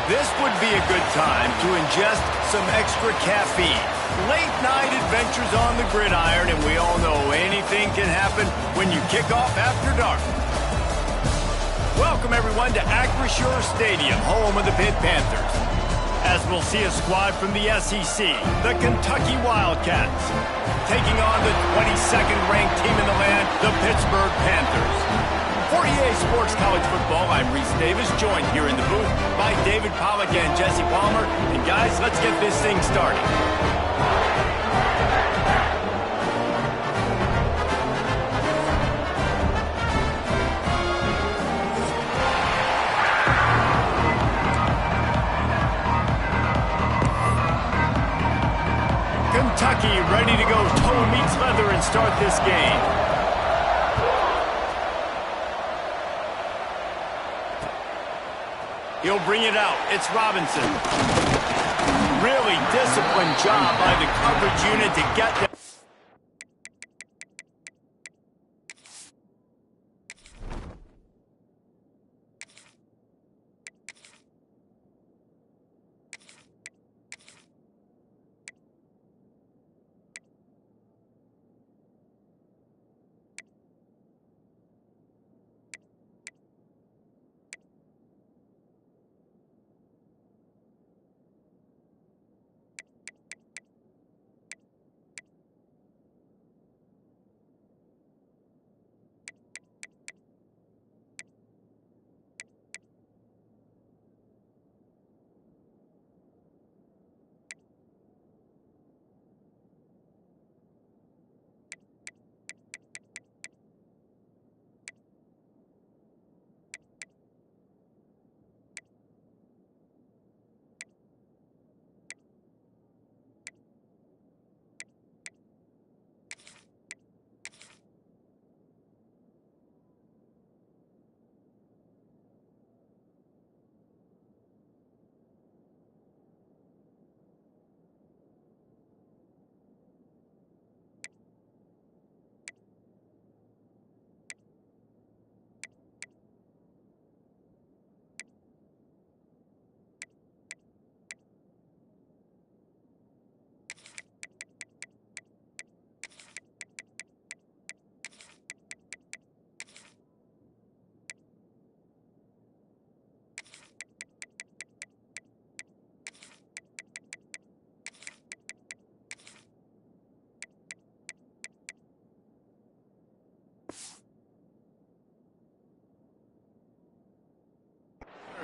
This would be a good time to ingest some extra caffeine. Late night adventures on the gridiron, and we all know anything can happen when you kick off after dark. Welcome, everyone, to Acrisure Stadium, home of the Pitt Panthers. As we'll see a squad from the SEC, the Kentucky Wildcats, taking on the 22nd ranked team in the land, the Pittsburgh Panthers. For EA Sports College Football, I'm Reese Davis, joined here in the booth by David Pollack and Jesse Palmer. And guys, let's get this thing started. Kentucky ready to go toe meets leather and start this game. He'll bring it out. It's Robinson. Really disciplined job by the coverage unit to get that.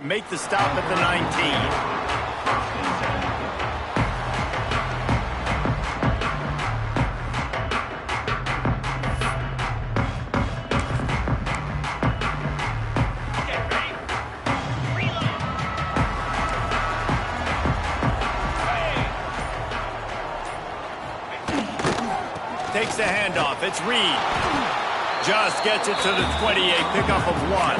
Make the stop at the 19. Takes the handoff. It's Reed. Just gets it to the 28. Pickup of 1.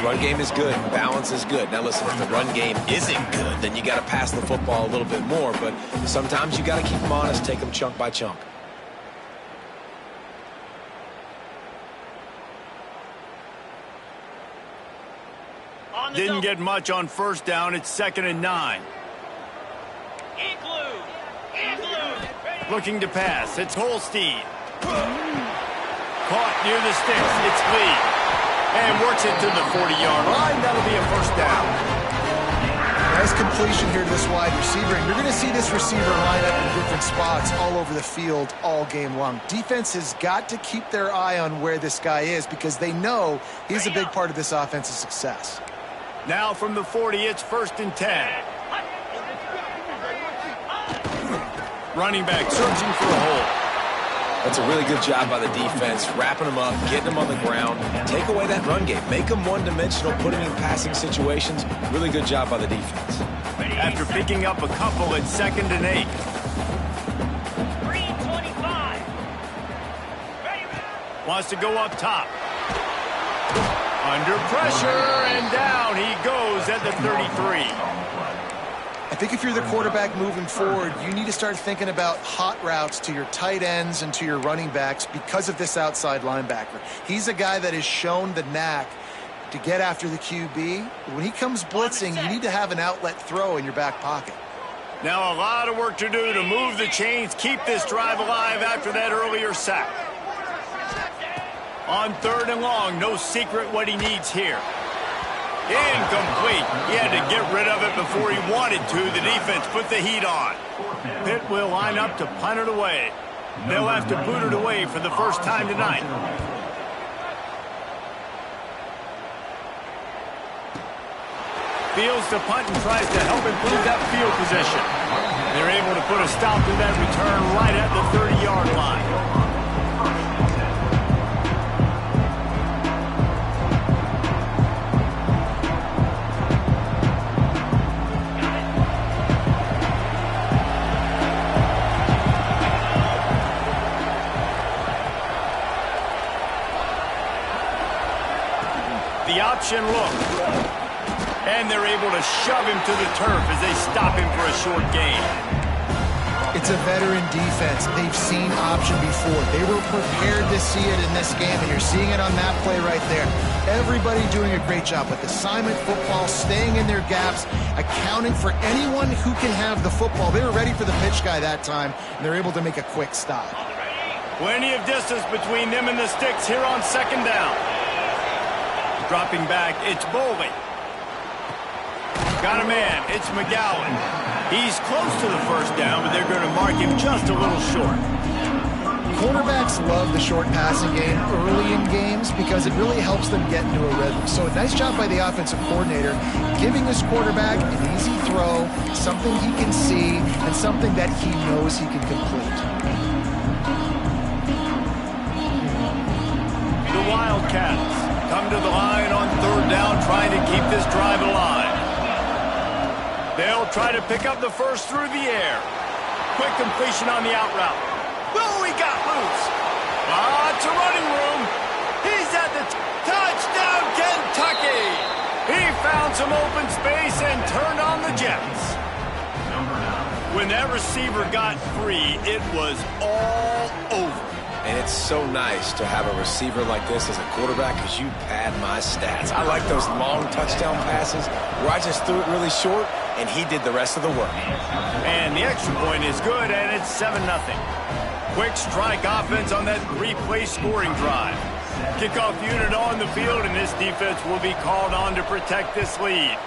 Run game is good. Balance is good. Now listen, if the run game isn't good, then you got to pass the football a little bit more. But sometimes you got to keep them honest, take them chunk by chunk. Didn't get much on first down. It's 2nd and 9. Looking to pass. It's Holstein. Caught near the sticks. It's Lee. And works it to the 40-yard line. That'll be a first down. Nice completion here to this wide receiver. And you're going to see this receiver line up in different spots all over the field all game long. Defense has got to keep their eye on where this guy is because they know he's a big part of this offense's success. Now from the 40, it's 1st and 10. Running back searching for a hole. That's a really good job by the defense, wrapping them up, getting them on the ground. Take away that run game. Make them one-dimensional, put them in passing situations. Really good job by the defense. After picking up a couple at 2nd and 8. 325. Wants to go up top. Under pressure, and down he goes at the 33. I think if you're the quarterback moving forward, you need to start thinking about hot routes to your tight ends and to your running backs because of this outside linebacker. He's a guy that has shown the knack to get after the QB. When he comes blitzing, you need to have an outlet throw in your back pocket. Now a lot of work to do to move the chains, keep this drive alive after that earlier sack. On 3rd and long, no secret what he needs here. Incomplete. He had to get rid of it before he wanted to. The defense put the heat on. Pitt will line up to punt it away. They'll have to boot it away for the first time tonight. Fields to punt and tries to help improve that field position. They're able to put a stop to that return right at the 30-yard line. The option look. And they're able to shove him to the turf as they stop him for a short gain. It's a veteran defense. They've seen option before. They were prepared to see it in this game, and you're seeing it on that play right there. Everybody doing a great job with assignment football, staying in their gaps, accounting for anyone who can have the football. They were ready for the pitch guy that time, and they're able to make a quick stop. Plenty of distance between them and the sticks here on 2nd down. Dropping back, it's Boley. Got a man, it's McGowan. He's close to the first down, but they're going to mark him just a little short. Quarterbacks love the short passing game early in games because it really helps them get into a rhythm. So a nice job by the offensive coordinator giving his quarterback an easy throw, something he can see, and something that he knows he can complete. The Wildcats come to the line on 3rd down, trying to keep this drive alive. They'll try to pick up the first through the air. Quick completion on the out route. Oh, he got loose. Lots of running room. He's at the touchdown, Kentucky. He found some open space and turned on the Jets. When that receiver got free, it was all over. And it's so nice to have a receiver like this as a quarterback because you pad my stats. I like those long touchdown passes where I just threw it really short and he did the rest of the work. And the extra point is good, and it's 7-0. Quick strike offense on that 3-play scoring drive. Kickoff unit on the field, and this defense will be called on to protect this lead.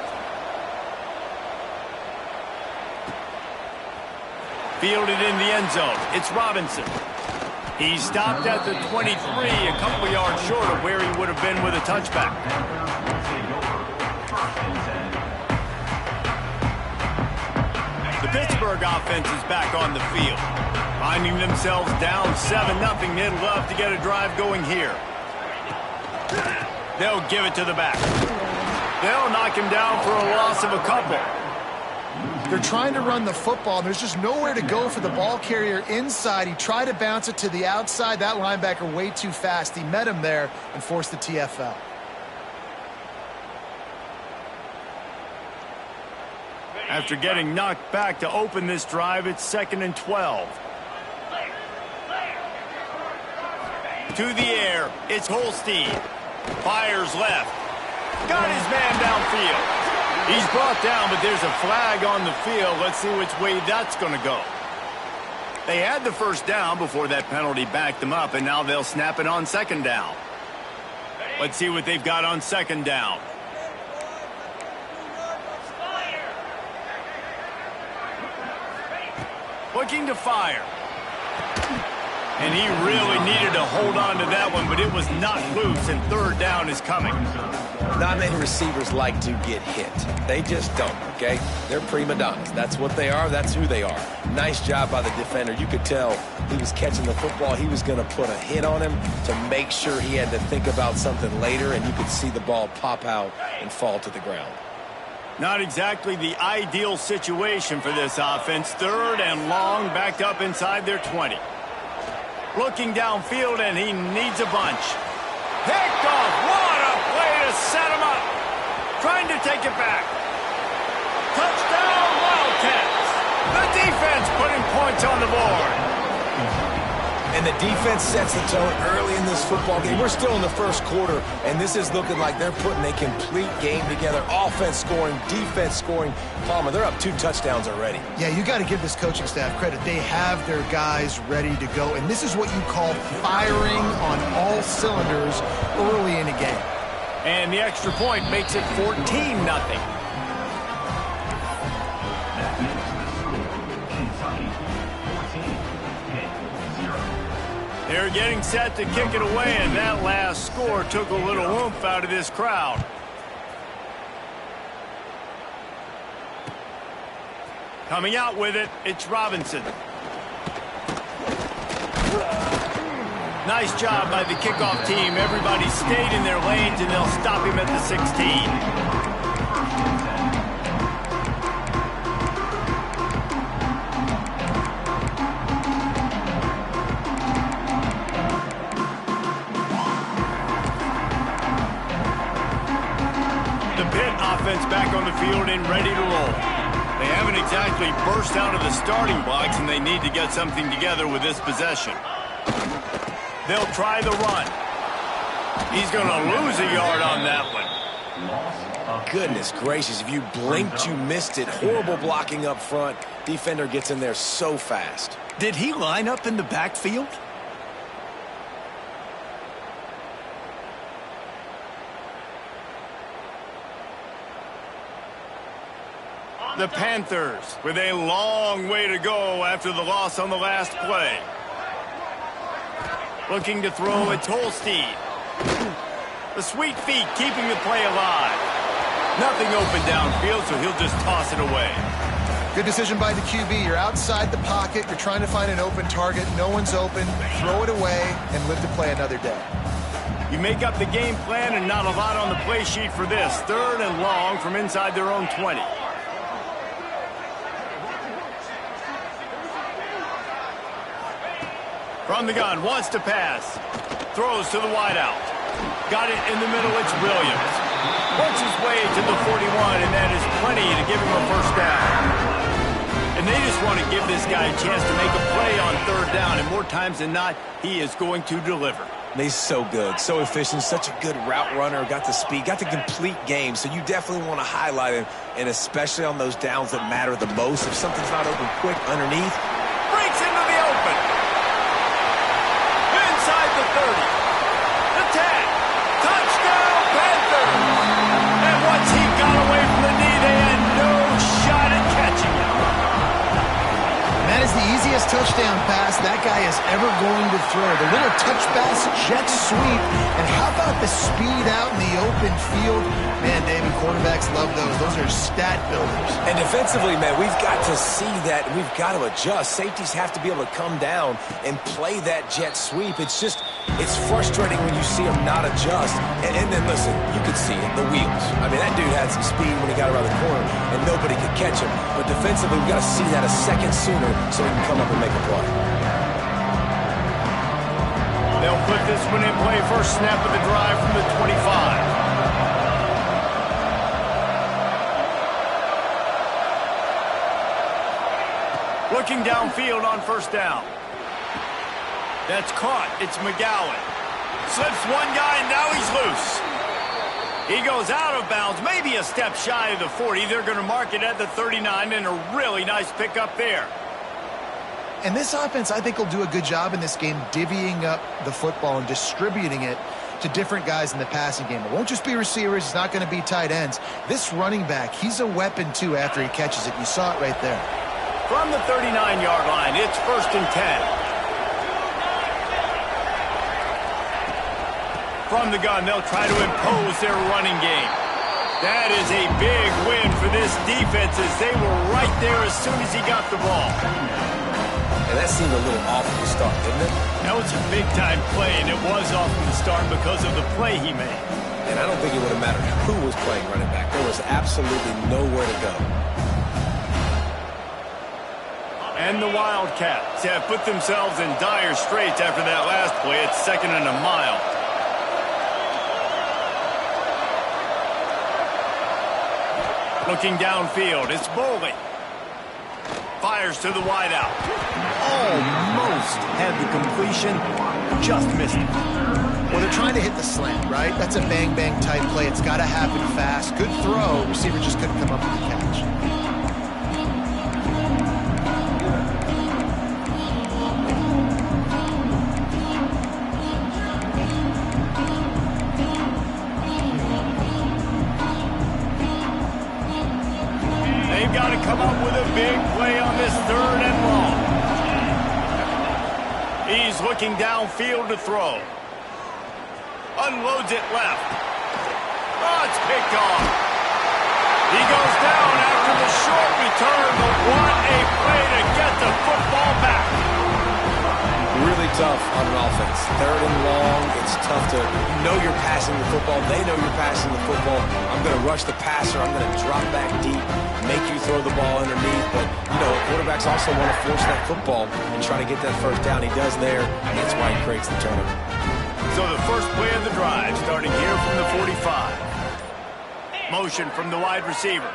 Fielded in the end zone. It's Robinson. He stopped at the 23, a couple of yards short of where he would have been with a touchback. The Pittsburgh offense is back on the field. Finding themselves down 7-0, they'd love to get a drive going here. They'll give it to the back. They'll knock him down for a loss of a couple. They're trying to run the football, and there's just nowhere to go for the ball carrier inside. He tried to bounce it to the outside. That linebacker way too fast. He met him there and forced the TFL. After getting knocked back to open this drive, it's 2nd and 12. To the air, it's Holstein. Fires left. Got his man downfield. He's brought down, but there's a flag on the field. Let's see which way that's going to go. They had the first down before that penalty backed them up, and now they'll snap it on 2nd down. Let's see what they've got on 2nd down. Looking to fire. And he really needed to hold on to that one, but it was not loose, and 3rd down is coming. Not many receivers like to get hit. They just don't, okay? They're prima donnas. That's what they are. That's who they are. Nice job by the defender. You could tell he was catching the football. He was going to put a hit on him to make sure he had to think about something later, and you could see the ball pop out and fall to the ground. Not exactly the ideal situation for this offense. 3rd and long, backed up inside their 20. Looking downfield, and he needs a bunch. Picked off. What a play to set him up. Trying to take it back. Touchdown, Wildcats. The defense putting points on the board. And And the defense sets the tone early in this football game. We're still in the first quarter, and this is looking like they're putting a complete game together. Offense scoring, defense scoring. Palmer, they're up 2 touchdowns already. Yeah, you got to give this coaching staff credit. They have their guys ready to go, and this is what you call firing on all cylinders early in a game. And the extra point makes it 14-0. They're getting set to kick it away, and that last score took a little oomph out of this crowd. Coming out with it, it's Robinson. Nice job by the kickoff team. Everybody stayed in their lanes, and they'll stop him at the 16. Back on the field and ready to roll. They haven't exactly burst out of the starting blocks, and they need to get something together with this possession. They'll try the run. He's going to lose a yard on that one. Goodness gracious, if you blinked, you missed it. Horrible blocking up front. Defender gets in there so fast. Did he line up in the backfield? The Panthers with a long way to go after the loss on the last play. Looking to throw, it's Holstein. The sweet feet keeping the play alive. Nothing open downfield, so he'll just toss it away. Good decision by the QB. You're outside the pocket. You're trying to find an open target. No one's open. Throw it away and live to play another day. You make up the game plan and not a lot on the play sheet for this. 3rd and long from inside their own 20. From the gun, wants to pass. Throws to the wideout. Got it in the middle, it's Williams. Works his way to the 41, and that is plenty to give him a first down. And they just want to give this guy a chance to make a play on 3rd down, and more times than not, he is going to deliver. He's so good, so efficient, such a good route runner, got the speed, got the complete game, so you definitely want to highlight him, and especially on those downs that matter the most. If something's not open quick underneath, breaks into the open. Inside the 30. The 10. Touchdown, Panthers! And once he got away from the knee, they had no shot at catching him. That is the easiest touchdown pass that guy is ever going to throw. The little touch pass, jet sweep, and how about the speed out in the open field? Man, David, quarterbacks love those. Those are stat builders. And defensively, man, we've got to see that. We've got to adjust. Safeties have to be able to come down and play that jet sweep. It's frustrating when you see him not adjust. And then, listen, you could see it, the wheels. I mean, that dude had some speed when he got around the corner, and nobody could catch him. But defensively, we've got to see that a second sooner so he can come up and make a play. They'll put this one in play. First snap of the drive from the 25. Looking downfield on 1st down. That's caught. It's McGowan. Slips one guy, and now he's loose. He goes out of bounds, maybe a step shy of the 40. They're going to mark it at the 39, and a really nice pickup there. And this offense, I think, will do a good job in this game divvying up the football and distributing it to different guys in the passing game. It won't just be receivers. It's not going to be tight ends. This running back, he's a weapon, too, after he catches it. You saw it right there. From the 39-yard line, it's 1st and 10. From the gun, they'll try to impose their running game. That is a big win for this defense as they were right there as soon as he got the ball. And that seemed a little off from the start, didn't it? That was a big-time play, and it was off from the start because of the play he made. And I don't think it would have mattered who was playing running back. There was absolutely nowhere to go. And the Wildcats have put themselves in dire straits after that last play. It's 2nd and a mile. Looking downfield, it's Boley. Fires to the wideout. Almost had the completion. Just missed it. Well, they're trying to hit the slant, right? That's a bang-bang type play. It's got to happen fast. Good throw. Receiver just couldn't come up with the catch. They've got to come up with a big play on this 3rd and long. He's looking downfield to throw. Unloads it left. Oh, it's picked off. He goes down after the short return, but what a play to get the football back. Really tough on an offense. 3rd and long, it's tough to know you're passing the football. They know you're passing the football. I'm going to rush the passer. I'm going to drop back deep, make you throw the ball underneath. But, you know, quarterbacks also want to force that football and try to get that 1st down. He does there, and that's why he creates the turnover. So the first play of the drive starting here from the 45. Motion from the wide receiver.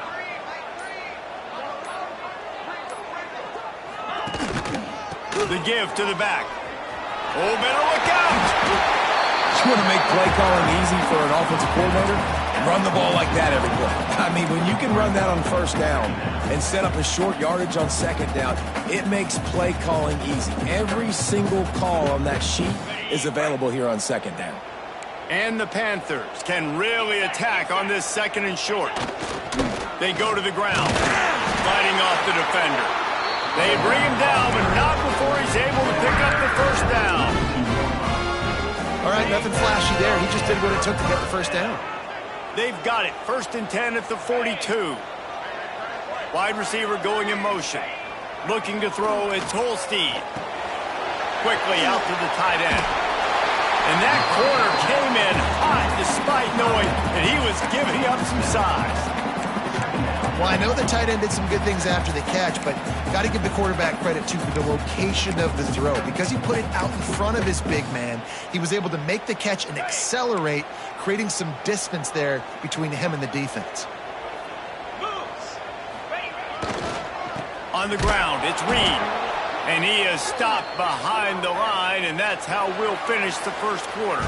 The give to the back. Oh, better look out! You want to make play calling easy for an offensive coordinator? Run the ball like that every play. I mean, when you can run that on 1st down and set up a short yardage on 2nd down, it makes play calling easy. Every single call on that sheet is available here on 2nd down. And the Panthers can really attack on this 2nd and short. They go to the ground, fighting off the defender. They bring him down, but not before he's able to pick up the 1st down. All right, nothing flashy there. He just did what it took to get the 1st down. They've got it. 1st and 10 at the 42. Wide receiver going in motion. Looking to throw, it's Holstein. Quickly out to the tight end. And that corner came in hot despite knowing that he was giving up some size. Well, I know the tight end did some good things after the catch, but got to give the quarterback credit, too, for the location of the throw. Because he put it out in front of his big man, he was able to make the catch and accelerate, creating some distance there between him and the defense. On the ground, it's Reed. And he is stopped behind the line, and that's how we'll finish the 1st quarter.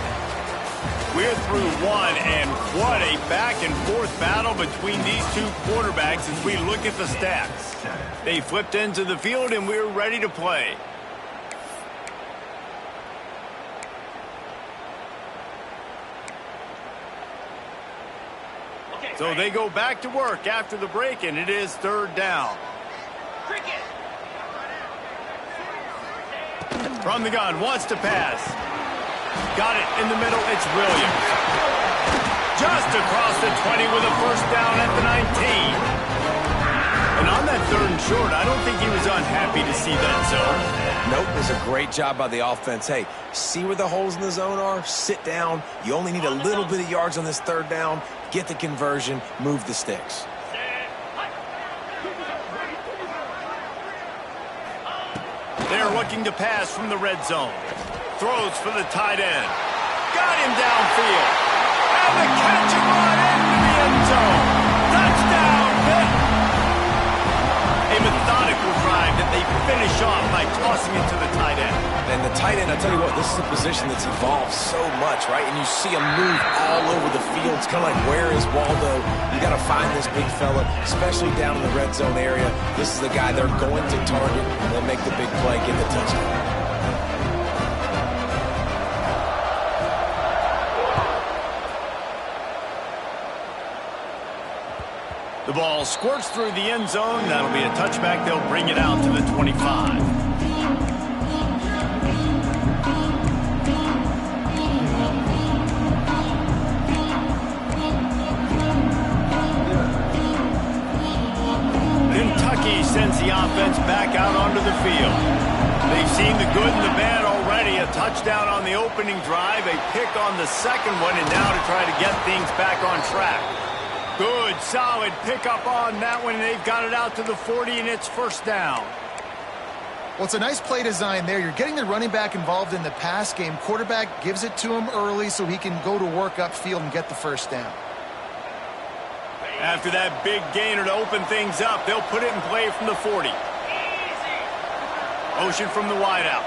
We're through 1, and what a back-and-forth battle between these 2 quarterbacks as we look at the stats. They flipped into the field, and we're ready to play. So they go back to work after the break, and it is 3rd down. From the gun, wants to pass. Got it in the middle, it's Williams. Just across the 20 with a 1st down at the 19. And on that 3rd and short, I don't think he was unhappy to see that zone. Nope, it was a great job by the offense. Hey, see where the holes in the zone are? Sit down. You only need a little bit of yards on this 3rd down. Get the conversion, move the sticks. They're looking to pass from the red zone. Throws for the tight end. Got him downfield. And the catch and run into the end zone. Touchdown, Pitt. A methodical drive that they finish off by tossing it to the tight end. And the tight end, I tell you what, this is a position that's evolved so much, right? And you see him move all over the field. It's kind of like, where is Waldo? You got to find this big fella, especially down in the red zone area. This is the guy they're going to target. They'll make the big play, get the touchdown. The ball squirts through the end zone. That'll be a touchback. They'll bring it out to the 25. Kentucky sends the offense back out onto the field. They've seen the good and the bad already. A touchdown on the opening drive, a pick on the 2nd one, and now to try to get things back on track. Good, solid pickup on that one. They've got it out to the 40, and it's 1st down. Well, it's a nice play design there. You're getting the running back involved in the pass game. Quarterback gives it to him early so he can go to work upfield and get the 1st down. After that big gainer to open things up, they'll put it in play from the 40. Motion from the wideout.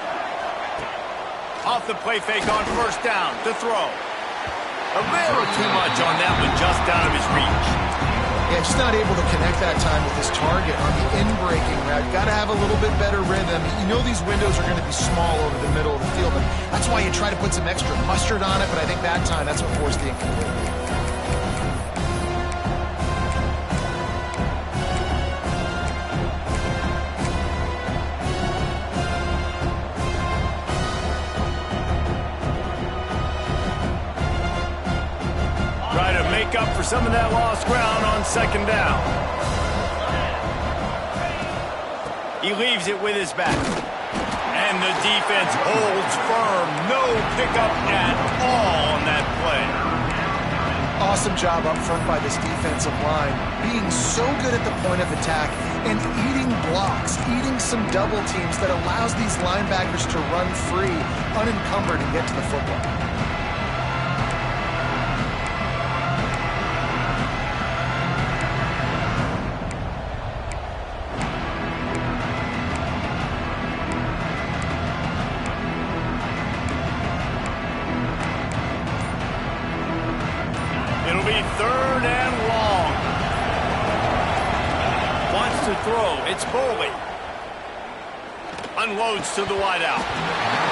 Off the play fake on first down to throw. A little too much on that one, just out of his reach. Yeah, just not able to connect that time with his target on the in-breaking route. Got to have a little bit better rhythm. You know these windows are going to be small over the middle of the field, and that's why you try to put some extra mustard on it, but I think that time, that's what forced the incomplete. Up for some of that lost ground on second down. He leaves it with his back. And the defense holds firm. No pickup at all on that play. Awesome job up front by this defensive line. Being so good at the point of attack and eating blocks, eating some double teams that allows these linebackers to run free, unencumbered, and get to the football. It'll be third and long. Wants to throw. It's Boley. Unloads to the wideout.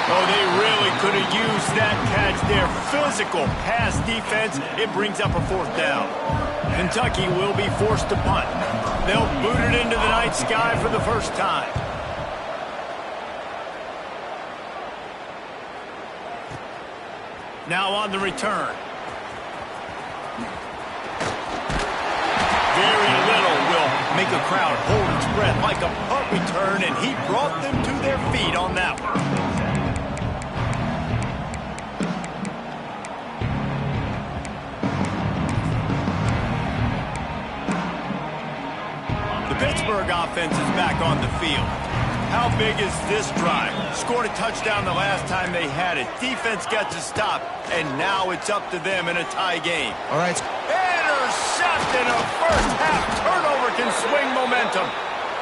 Oh, they really could have used that catch there. Physical pass defense. It brings up a fourth down. Kentucky will be forced to punt. They'll boot it into the night sky for the first time. Now on the return. Very little will make a crowd hold its breath like a punt return, and he brought them to their feet on that one. The Pittsburgh offense is back on the field. How big is this drive? Scored a touchdown the last time they had it. Defense got to stop, and now it's up to them in a tie game. All right. Intercepted. A first half turnover can swing momentum.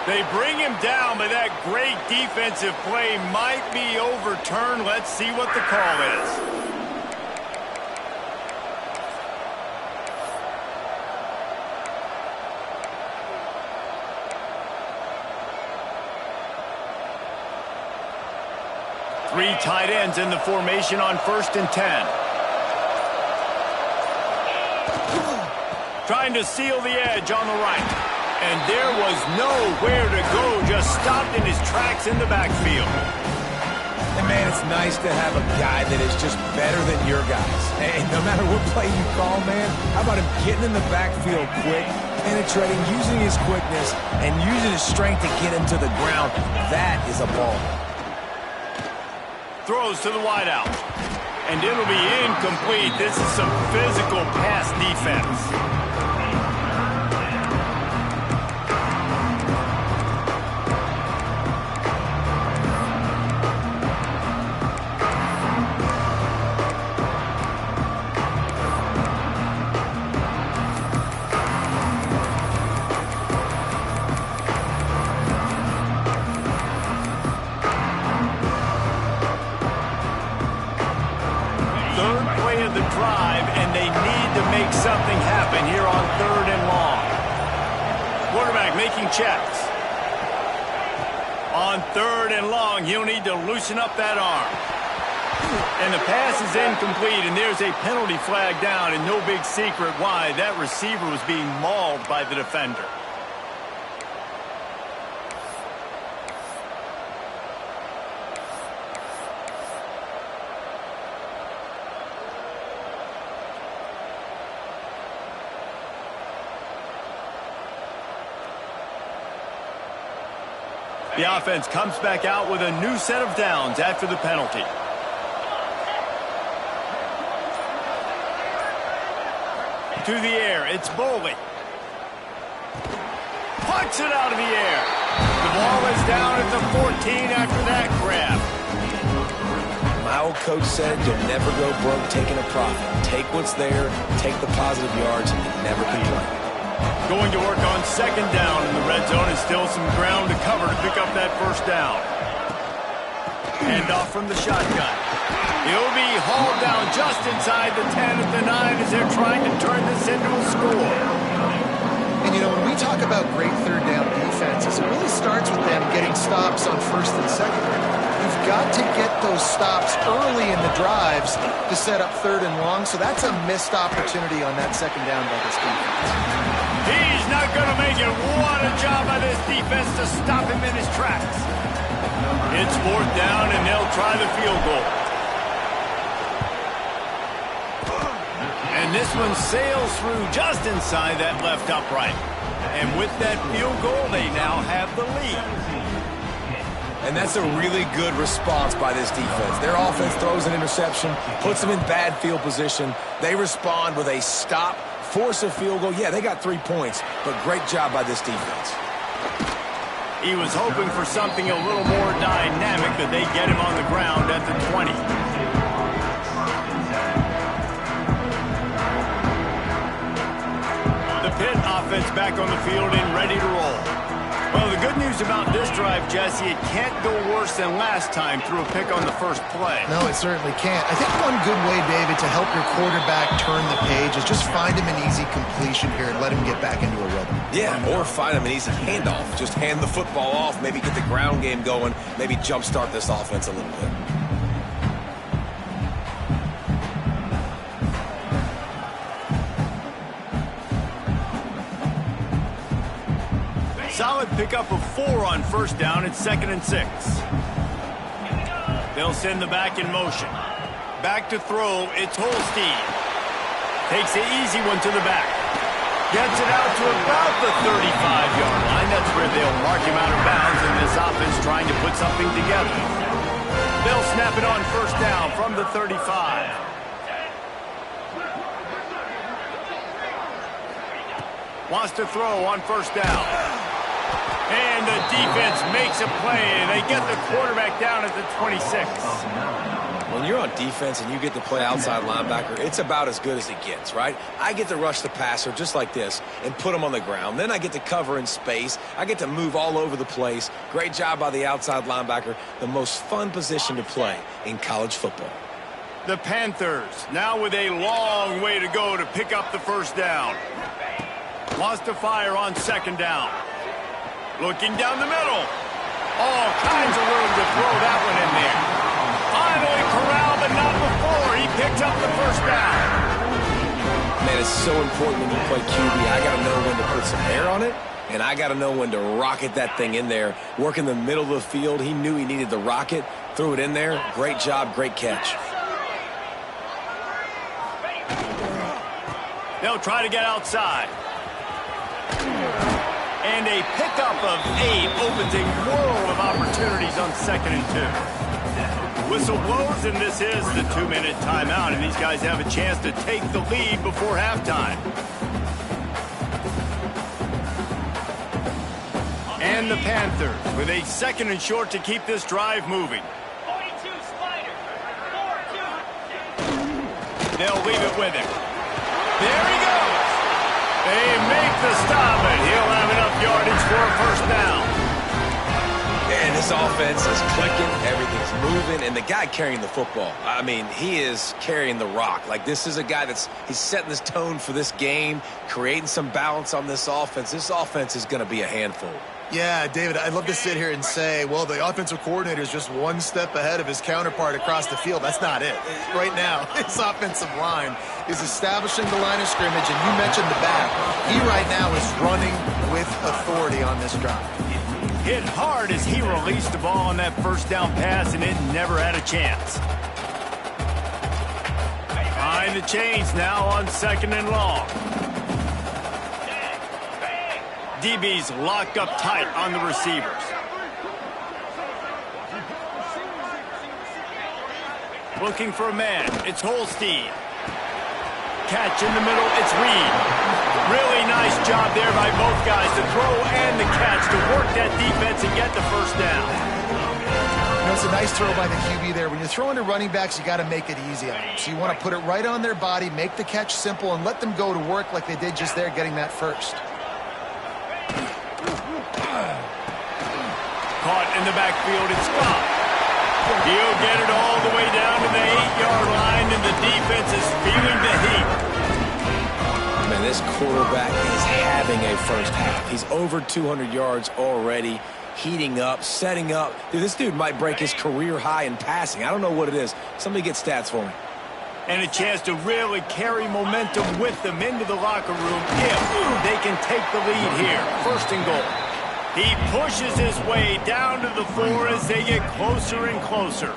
They bring him down, but that great defensive play might be overturned. Let's see what the call is. Three tight ends in the formation on 1st and 10. Trying to seal the edge on the right. And there was nowhere to go, just stopped in his tracks in the backfield. And man, it's nice to have a guy that is just better than your guys. And no matter what play you call, man, how about him getting in the backfield quick, penetrating, using his quickness, and using his strength to get him to the ground. That is a ball. Throws to the wideout. And it'll be incomplete. This is some physical pass defense. Something happen here on 3rd and long. Quarterback making checks. On 3rd and long, he'll need to loosen up that arm. And the pass is incomplete, and there's a penalty flag down, and no big secret why. That receiver was being mauled by the defender. The offense comes back out with a new set of downs after the penalty. To the air, it's Boley. Punts it out of the air. The ball is down at the 14 after that grab. My old coach said you'll never go broke taking a profit. Take what's there, take the positive yards, and never complain. Going to work on 2nd down in the red zone, and still some ground to cover to pick up that 1st down. Hand off from the shotgun. He'll be hauled down just inside the 10 at the 9 as they're trying to turn this into a score. And, you know, when we talk about great third down defenses, it really starts with them getting stops on first and second. You've got to get those stops early in the drives to set up third and long, so that's a missed opportunity on that second down by this defense. He's not going to make it. What a job by this defense to stop him in his tracks. It's fourth down, and they'll try the field goal. And this one sails through just inside that left upright. And with that field goal, they now have the lead. And that's a really good response by this defense. Their offense throws an interception, puts them in bad field position. They respond with a stop, force a field goal. Yeah, they got 3 points, but great job by this defense. He was hoping for something a little more dynamic, but they get him on the ground at the 20. The Pitt offense back on the field and ready to roll. Well, the good news about this drive, Jesse, it can't go worse than last time through a pick on the first play. No, it certainly can't. I think one good way, David, to help your quarterback turn the page is just find him an easy completion here and let him get back into a rhythm. Yeah, or find him an easy handoff. Just hand the football off, maybe get the ground game going, maybe jumpstart this offense a little bit. Solid pickup of 4 on first down at 2nd and 6. They'll send the back in motion. Back to throw, it's Holstein. Takes the easy one to the back. Gets it out to about the 35-yard line. That's where they'll mark him out of bounds, and this offense trying to put something together. They'll snap it on first down from the 35. Wants to throw on first down. And the defense makes a play, and they get the quarterback down at the 26. When you're on defense and you get to play outside linebacker, it's about as good as it gets, right? I get to rush the passer just like this and put him on the ground. Then I get to cover in space. I get to move all over the place. Great job by the outside linebacker. The most fun position to play in college football. The Panthers now with a long way to go to pick up the first down. Wants to fire on second down. Looking down the middle. All kinds of room to throw that one in there. Finally corralled, but not before. He picked up the first down. Man, it's so important when you play QB. I got to know when to put some air on it, and I got to know when to rocket that thing in there. Work in the middle of the field. He knew he needed the rocket. Threw it in there. Great job, great catch. They'll try to get outside. And a pickup of 8 opens a world of opportunities on 2nd and 2. Whistle blows, and this is the 2-minute timeout, and these guys have a chance to take the lead before halftime. And the Panthers with a 2nd and short to keep this drive moving. They'll leave it with him. There he goes. They make the stop, and he'll have enough yardage for a first down. And this offense is clicking, everything's moving, and the guy carrying the football, I mean, he is carrying the rock. Like, this is a guy he's setting this tone for this game, creating some balance on this offense. This offense is going to be a handful. Yeah, David, I'd love to sit here and say, well, the offensive coordinator is just one step ahead of his counterpart across the field. That's not it. Right now, his offensive line is establishing the line of scrimmage, and you mentioned the back. He right now is running with authority on this drive. Hit hard as he released the ball on that first down pass, and it never had a chance. Behind the chains now on 2nd and long. DB's locked up tight on the receivers. Looking for a man. It's Holstein. Catch in the middle. It's Reed. Really nice job there by both guys to throw and the catch to work that defense and get the first down. You know, it's a nice throw by the QB there. When you're throwing to running backs, you got to make it easy on them. So you want to put it right on their body, make the catch simple, and let them go to work like they did just there getting that first. Caught in the backfield, it's Scott. He'll get it all the way down to the 8-yard line, and the defense is feeling the heat. Man, this quarterback is having a first half. He's over 200 yards already, heating up, setting up. Dude, this dude might break his career high in passing. I don't know what it is. Somebody get stats for me. And a chance to really carry momentum with them into the locker room if they can take the lead here. First and goal. He pushes his way down to the 4 as they get closer and closer.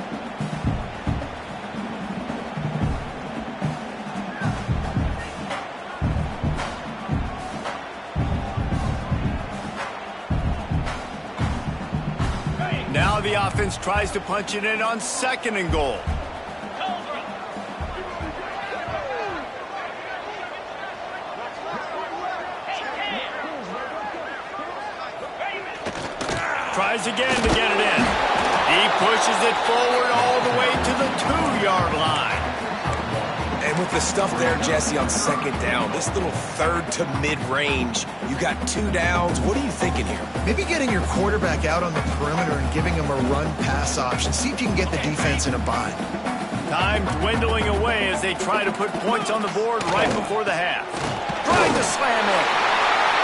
Now the offense tries to punch it in on second and goal. Tries again to get it in. He pushes it forward all the way to the 2-yard line. And with the stuff there, Jesse, on second down, this little third to mid-range, you got 2 downs. What are you thinking here? Maybe getting your quarterback out on the perimeter and giving him a run-pass option. See if you can get the defense in a bind. Time dwindling away as they try to put points on the board right before the half. Trying to slam it.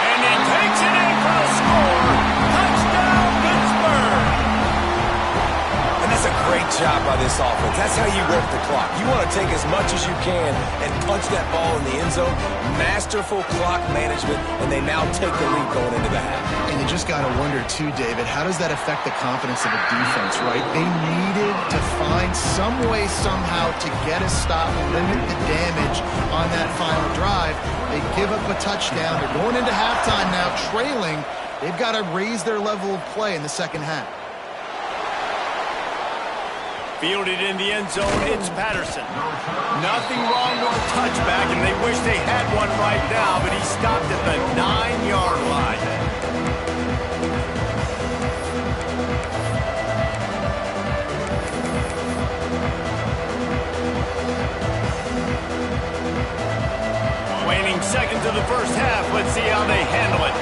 And he takes it in for a score. Touchdown, Pittsburgh! And that's a great job by this offense. That's how you work the clock. You want to take as much as you can and punch that ball in the end zone. Masterful clock management, and they now take the lead going into the half. And you just got to wonder, too, David, how does that affect the confidence of a defense, right? They needed to find some way, somehow, to get a stop, limit the damage on that final drive. They give up a touchdown. They're going into halftime now, trailing. They've got to raise their level of play in the second half. Fielded in the end zone, it's Patterson. Nothing wrong with a touchback, and they wish they had one right now, but he stopped at the 9-yard line. Waning seconds of the first half. Let's see how they handle it.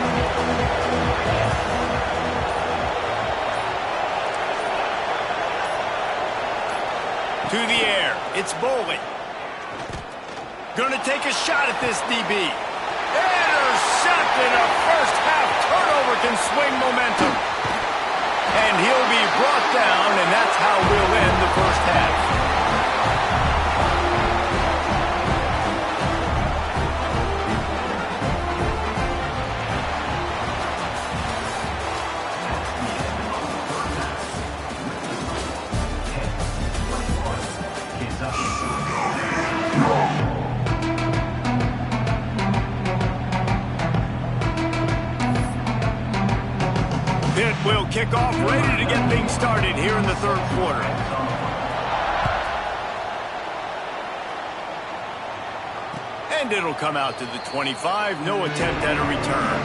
To the air, it's Boley. Gonna take a shot at this DB. Intercepted. A first half turnover can swing momentum. And he'll be brought down, and that's how we'll end the first half. Will kick off, ready to get things started here in the third quarter. And it'll come out to the 25. No attempt at a return.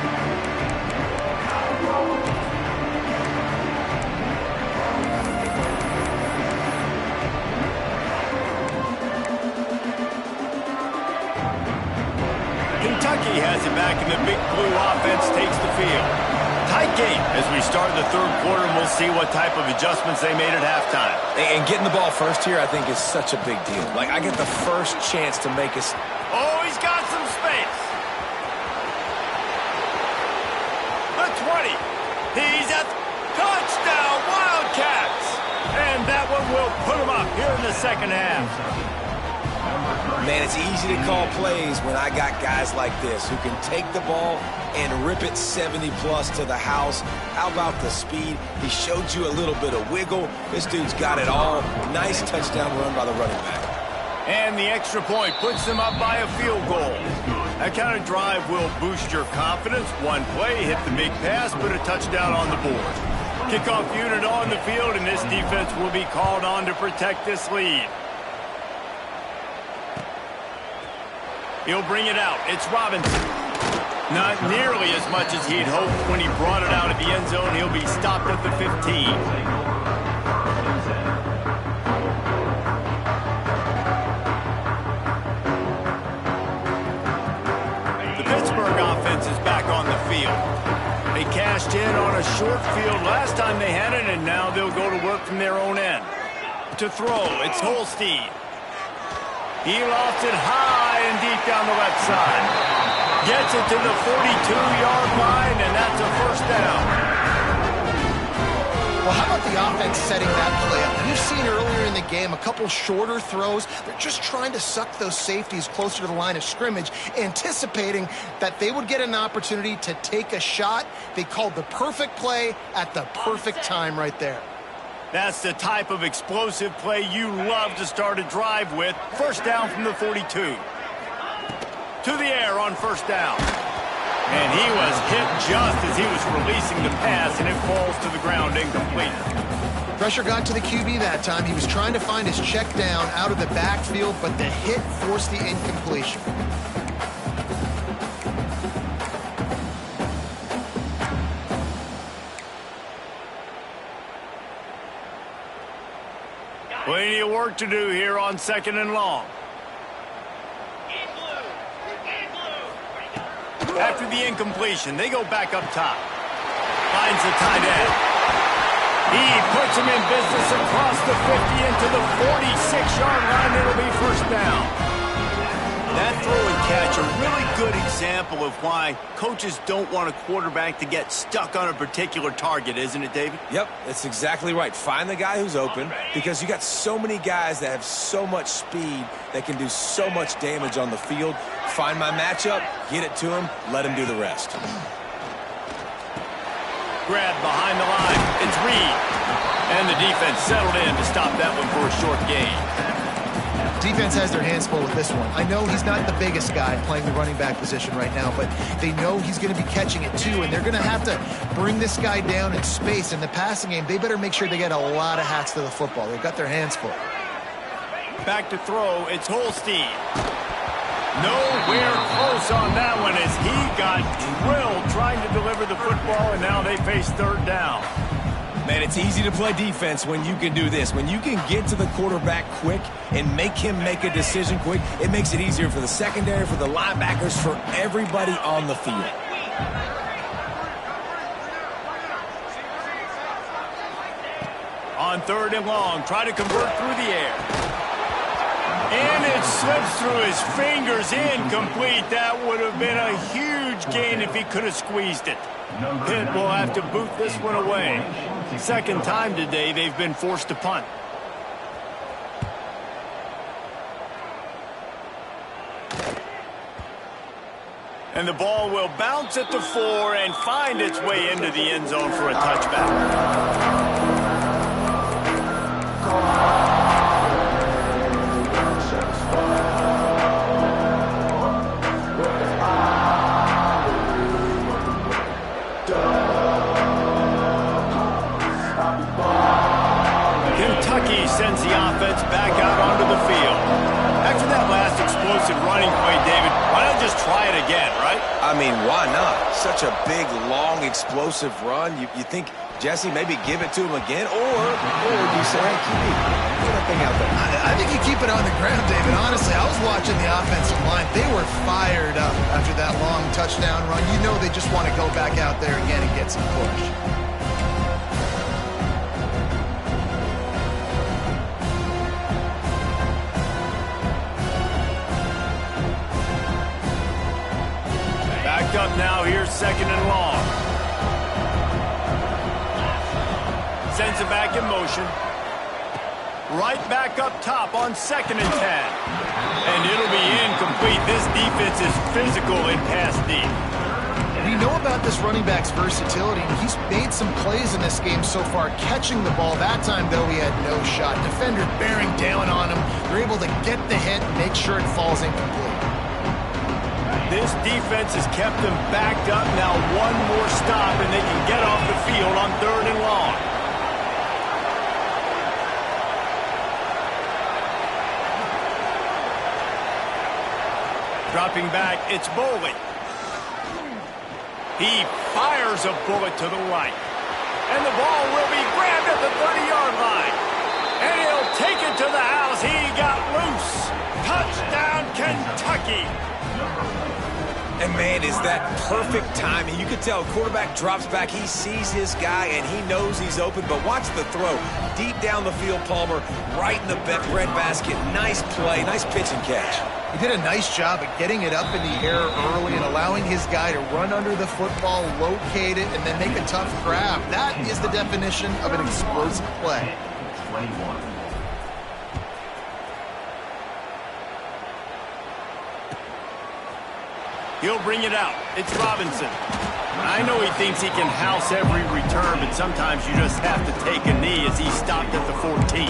Kentucky has it back, and the Big Blue offense takes the field. Tight game as we start the third quarter, and we'll see what type of adjustments they made at halftime. And getting the ball first here, I think, is such a big deal. Like, I get the first chance to make us. Oh, he's got some space. The 20. He's at touchdown, Wildcats. And that one will put him up here in the second half. Man, it's easy to call plays when I got guys like this who can take the ball and rip it 70-plus to the house. How about the speed? He showed you a little bit of wiggle. This dude's got it all. Nice touchdown run by the running back. And the extra point puts them up by a field goal. That kind of drive will boost your confidence. One play, hit the big pass, put a touchdown on the board. Kickoff unit on the field, and this defense will be called on to protect this lead. He'll bring it out. It's Robinson. Not nearly as much as he'd hoped when he brought it out at the end zone. He'll be stopped at the 15. The Pittsburgh offense is back on the field. They cashed in on a short field last time they had it, and now they'll go to work from their own end. to throw. It's Holstein. He lost it high and deep down the left side. Gets it to the 42-yard line, and that's a first down. Well, how about the offense setting that play up? You've seen earlier in the game a couple shorter throws. They're just trying to suck those safeties closer to the line of scrimmage, anticipating that they would get an opportunity to take a shot. They called the perfect play at the perfect time right there. That's the type of explosive play you love to start a drive with. First down from the 42. To the air on first down. And he was hit just as he was releasing the pass, and it falls to the ground incomplete. Pressure got to the QB that time. He was trying to find his check down out of the backfield, but the hit forced the incompletion. Plenty of work to do here on second and long. After the incompletion, they go back up top. Finds the tight end. He puts him in business across the 50 into the 46-yard line. It'll be first down. That throw and catch, a really good example of why coaches don't want a quarterback to get stuck on a particular target, isn't it, David? Yep, that's exactly right. Find the guy who's open, because you got so many guys that have so much speed that can do so much damage on the field. Find my matchup, get it to him, let him do the rest. Grab behind the line. It's Reed. And the defense settled in to stop that one for a short gain. Defense has their hands full with this one. I know he's not the biggest guy playing the running back position right now, but they know he's going to be catching it too, and they're going to have to bring this guy down in space. In the passing game, they better make sure they get a lot of hats to the football. They've got their hands full. Back to throw. It's Holstein. Nowhere close on that one as he got drilled trying to deliver the football, and now they face third down. Man, it's easy to play defense when you can do this. When you can get to the quarterback quick and make him make a decision quick, it makes it easier for the secondary, for the linebackers, for everybody on the field. On third and long, try to convert through the air. And it slips through his fingers, incomplete. That would have been a huge gain if he could have squeezed it. Pitt will have to boot this one away. Second time today they've been forced to punt. And the ball will bounce at the 4 and find its way into the end zone for a touchback. Kentucky sends the offense back out onto the field. After that last explosive running play, David, why not just try it again, right? I mean, why not? Such a big, long, explosive run. You think, Jesse, maybe give it to him again? Or do you say, hey, QB, get that thing out there? I think you keep it on the ground, David. Honestly, I was watching the offensive line. They were fired up after that long touchdown run. You know they just want to go back out there again and get some push. Up now, here's second and long. Sends it back in motion. Right back up top on second and 10. And it'll be incomplete. This defense is physical in pass deep. We know about this running back's versatility. He's made some plays in this game so far, catching the ball. That time, though, he had no shot. Defender bearing down on him. They're able to get the hit and make sure it falls incomplete. This defense has kept them backed up. Now one more stop, and they can get off the field on third and long. Dropping back, it's Boley. He fires a bullet to the right. And the ball will be grabbed at the 30-yard line. And he'll take it to the house. He got loose. Touchdown, Kentucky. And, man, is that perfect timing. You can tell quarterback drops back. He sees his guy, and he knows he's open. But watch the throw. Deep down the field, Palmer, right in the breadbasket. Nice play, nice pitch and catch. He did a nice job at getting it up in the air early and allowing his guy to run under the football, locate it, and then make a tough grab. That is the definition of an explosive play. 21. He'll bring it out. It's Robinson. I know he thinks he can house every return, but sometimes you just have to take a knee as he stopped at the 14.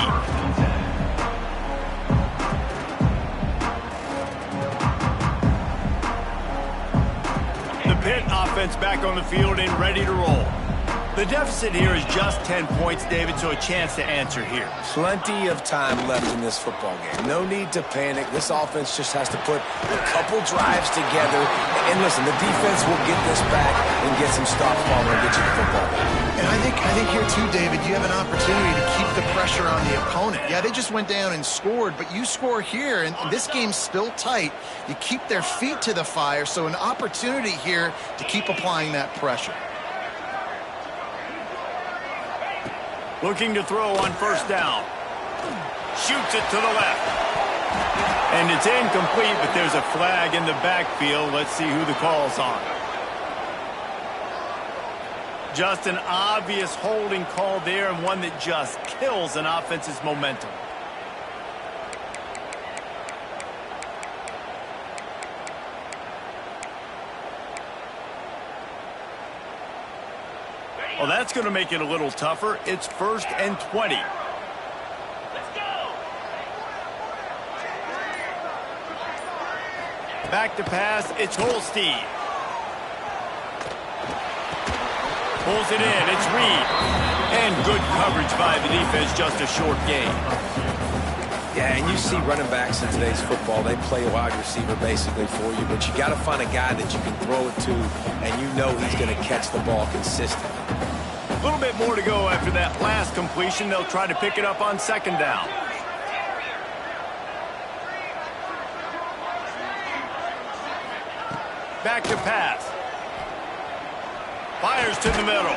The Pitt offense back on the field and ready to roll. The deficit here is just 10 points, David, so a chance to answer here. Plenty of time left in this football game. No need to panic. This offense just has to put a couple drives together. And listen, the defense will get this back and get some stops, Palmer, and get you the football back. And I think here, too, David, you have an opportunity to keep the pressure on the opponent. Yeah, they just went down and scored, but you score here, and this game's still tight. You keep their feet to the fire, so an opportunity here to keep applying that pressure. Looking to throw on first down. Shoots it to the left. And it's incomplete, but there's a flag in the backfield. Let's see who the call's on. Just an obvious holding call there, and one that just kills an offense's momentum. Well, that's going to make it a little tougher. It's 1st and 20. Let's go. Back to pass. It's Holstein. Pulls it in. It's Reed. And good coverage by the defense. Just a short gain. Yeah, and you see running backs in today's football, they play a wide receiver basically for you, but you got to find a guy that you can throw it to, and you know he's going to catch the ball consistently. A little bit more to go after that last completion. They'll try to pick it up on second down. Back to pass. Fires to the middle.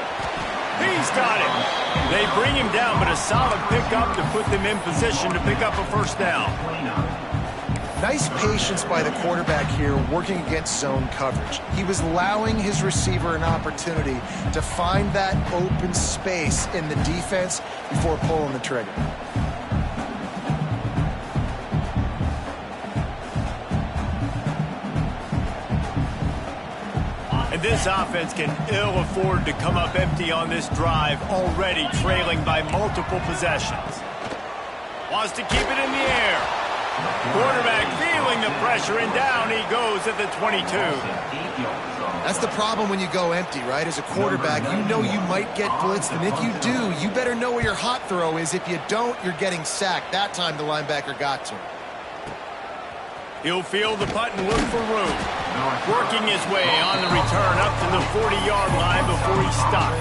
He's got it. They bring him down, but a solid pickup to put them in position to pick up a first down. Nice patience by the quarterback here working against zone coverage. He was allowing his receiver an opportunity to find that open space in the defense before pulling the trigger. And this offense can ill afford to come up empty on this drive, already trailing by multiple possessions. Wants to keep it in the air. Quarterback feeling the pressure, and down he goes at the 22. That's the problem when you go empty, right? As a quarterback, you know you might get blitzed, and if you do, you better know where your hot throw is. If you don't, you're getting sacked. That time the linebacker got to him. He'll field the punt and look for room. Working his way on the return up to the 40-yard line before he stops.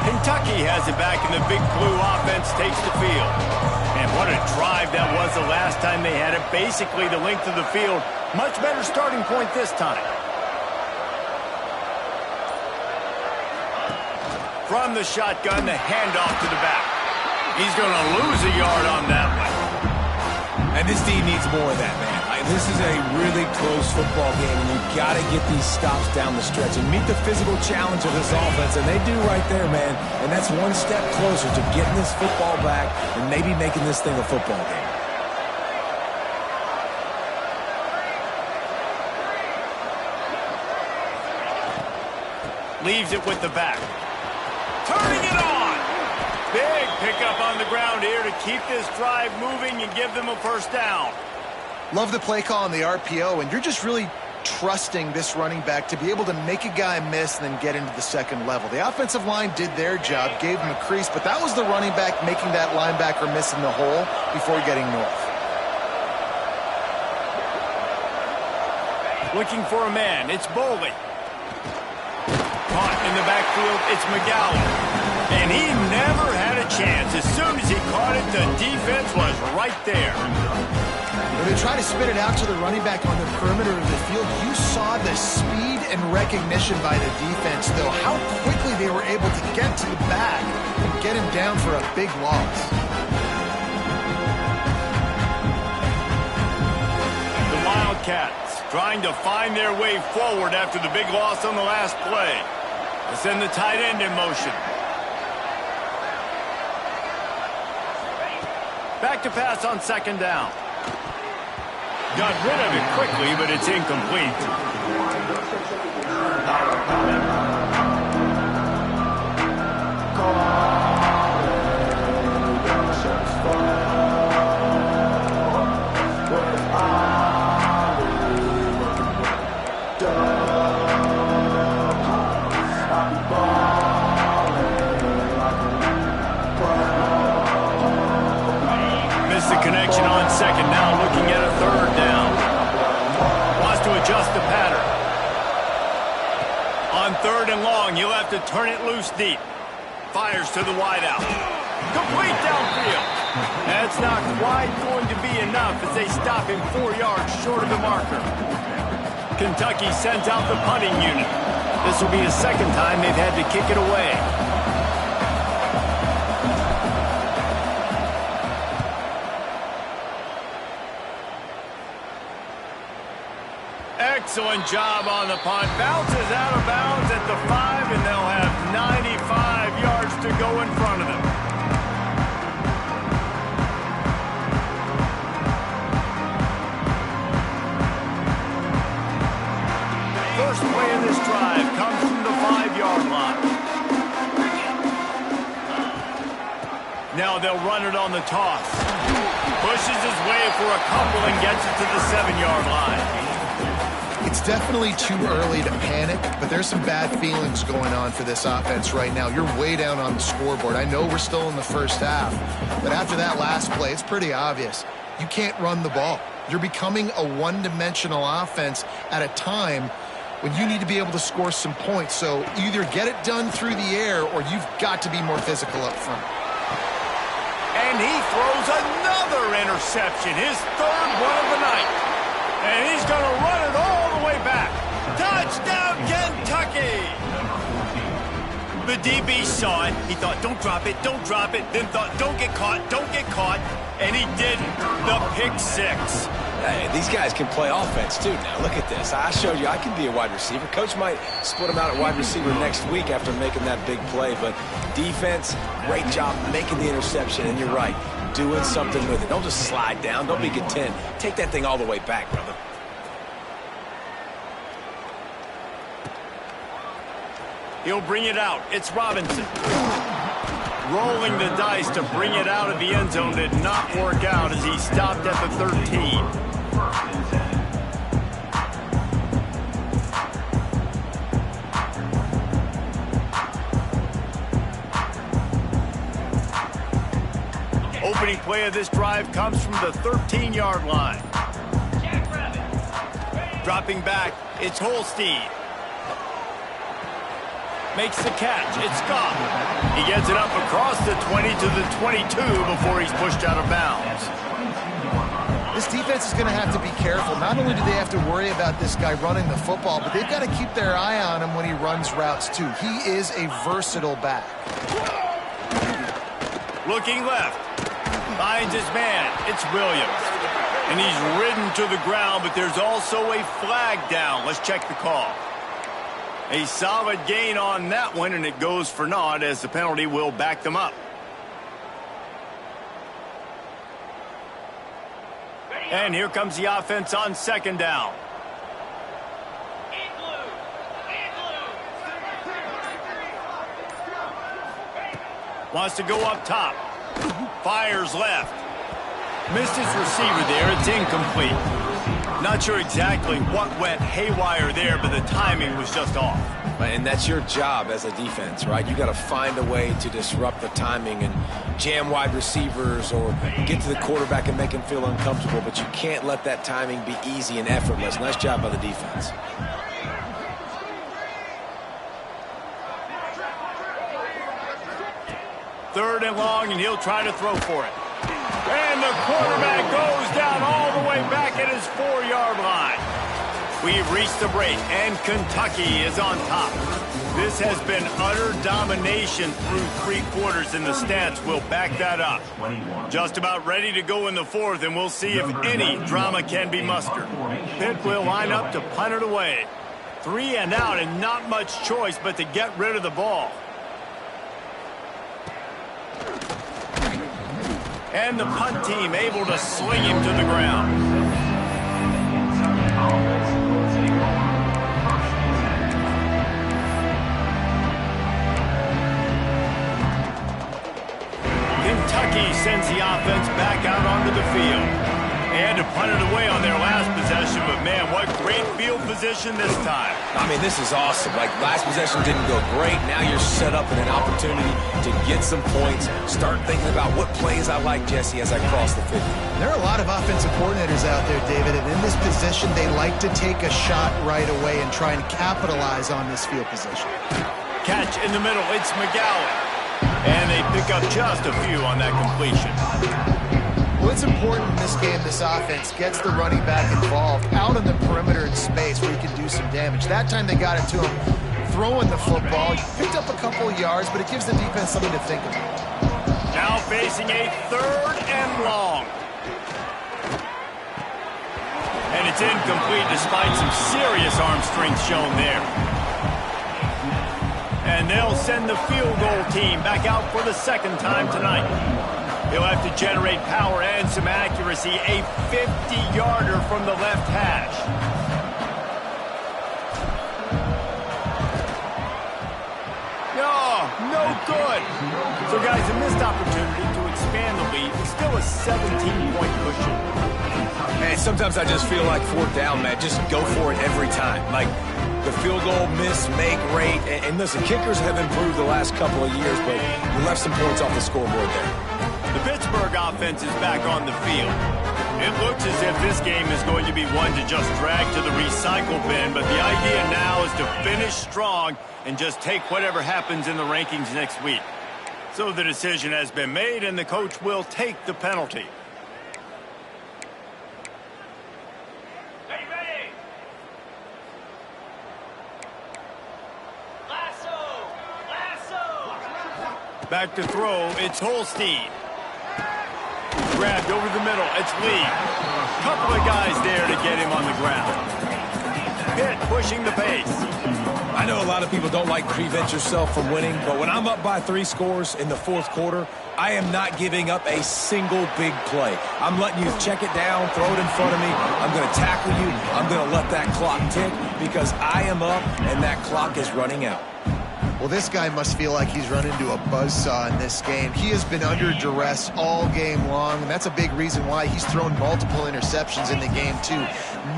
Kentucky has it back, and the Big Blue offense takes the field. And what a drive that was the last time they had it. Basically the length of the field. Much better starting point this time. From the shotgun, the handoff to the back. He's going to lose a yard on that one. And this team needs more of that, man. This is a really close football game, and you've got to get these stops down the stretch and meet the physical challenge of this offense, and they do right there, man. And that's one step closer to getting this football back and maybe making this thing a football game. Leaves it with the back. Turning it on. Big pickup on the ground here to keep this drive moving and give them a first down. Love the play call on the RPO, and you're just really trusting this running back to be able to make a guy miss and then get into the second level. The offensive line did their job, gave him a crease, but that was the running back making that linebacker miss in the hole before getting north. Looking for a man. It's Boley. Caught in the backfield. It's McGowan. And he never had a chance. As soon as he caught it, the defense was right there. When they try to spin it out to the running back on the perimeter of the field, you saw the speed and recognition by the defense, though, how quickly they were able to get to the back and get him down for a big loss. The Wildcats trying to find their way forward after the big loss on the last play. They send the tight end in motion. Back to pass on second down. Got rid of it quickly, but it's incomplete. Missed the connection on second, now looking at a third down. Wants to adjust the pattern. On third and long, he'll have to turn it loose deep. Fires to the wideout. Complete downfield. That's not quite going to be enough as they stop him 4 yards short of the marker. Kentucky sends out the punting unit. This will be the second time they've had to kick it away. Excellent job on the punt. Bounces out of bounds at the 5, and they'll have 95 yards to go in front of them. First play of this drive comes from the 5-yard line. Now they'll run it on the toss. Pushes his way for a couple and gets it to the 7-yard line. It's definitely too early to panic, but there's some bad feelings going on for this offense right now. You're way down on the scoreboard. I know we're still in the first half, but after that last play, it's pretty obvious. You can't run the ball. You're becoming a one-dimensional offense at a time when you need to be able to score some points. So either get it done through the air or you've got to be more physical up front. And he throws another interception, his third one of the night. And he's going to run it all the way back. Touchdown, Kentucky! The DB saw it. He thought, don't drop it, don't drop it. Then thought, don't get caught, don't get caught. And he didn't. The pick six. Hey, these guys can play offense, too. Now, look at this. I showed you I can be a wide receiver. Coach might split him out at wide receiver next week after making that big play. But defense, great job making the interception. And you're right, doing something with it. Don't just slide down. Don't be content. Take that thing all the way back, brother. He'll bring it out. It's Robinson. Rolling the dice to bring it out of the end zone did not work out as he stopped at the 13. Opening play of this drive comes from the 13-yard line. Dropping back, it's Holstein. Makes the catch. It's Scott. He gets it up across the 20 to the 22 before he's pushed out of bounds. This defense is going to have to be careful. Not only do they have to worry about this guy running the football, but they've got to keep their eye on him when he runs routes, too. He is a versatile back. Looking left. Finds his man. It's Williams. And he's ridden to the ground, but there's also a flag down. Let's check the call. A solid gain on that one, and it goes for naught as the penalty will back them up. And here comes the offense on second down. Wants to go up top. Fires left. Missed his receiver there. It's incomplete. Not sure exactly what went haywire there, but the timing was just off. And that's your job as a defense, right? You got to find a way to disrupt the timing and jam wide receivers or get to the quarterback and make him feel uncomfortable, but you can't let that timing be easy and effortless. Nice job by the defense. 3rd and long, and he'll try to throw for it. And the quarterback goes down all the way back at his 4-yard line. We've reached the break, and Kentucky is on top. This has been utter domination through 3 quarters, and the stats will back that up. Just about ready to go in the 4th, and we'll see if any drama can be mustered. Pitt will line up to punt it away. 3 and out, and not much choice but to get rid of the ball. And the punt team able to sling him to the ground. Kentucky sends the offense back out onto the field. They had to punt it away on their last possession, but man, what great field position this time. I mean, this is awesome. Like, last possession didn't go great. Now you're set up in an opportunity to get some points. Start thinking about what plays I like, Jesse, as I cross the 50. There are a lot of offensive coordinators out there, David, and in this position, they like to take a shot right away and try and capitalize on this field position. Catch in the middle, it's McGowan. And they pick up just a few on that completion. Well, it's important in this game, this offense gets the running back involved out on the perimeter in space where he can do some damage. That time they got it to him throwing the football. He picked up a couple of yards, but it gives the defense something to think about. Now facing a 3rd and long. And it's incomplete despite some serious arm strength shown there. And they'll send the field goal team back out for the 2nd time tonight. He'll have to generate power and some accuracy. A 50-yarder from the left hash. No good. So, guys, a missed opportunity to expand the lead. It's still a 17-point cushion. Man, sometimes I just feel like 4th down, Matt. Just go for it every time. Like, the field goal miss, make rate. And listen, kickers have improved the last couple of years, but we left some points off the scoreboard there. The Pittsburgh offense is back on the field. It looks as if this game is going to be one to just drag to the recycle bin, but the idea now is to finish strong and just take whatever happens in the rankings next week. So the decision has been made, and the coach will take the penalty. Back to throw, it's Holstein. Grabbed over the middle, it's Lee. Couple of guys there to get him on the ground. Pitt pushing the pace. I know a lot of people don't like to prevent yourself from winning, but when I'm up by 3 scores in the 4th quarter, I am not giving up a single big play. I'm letting you check it down, throw it in front of me. I'm going to tackle you. I'm going to let that clock tick because I am up and that clock is running out. Well, this guy must feel like he's run into a buzzsaw in this game. He has been under duress all game long, and that's a big reason why he's thrown multiple interceptions in the game, too.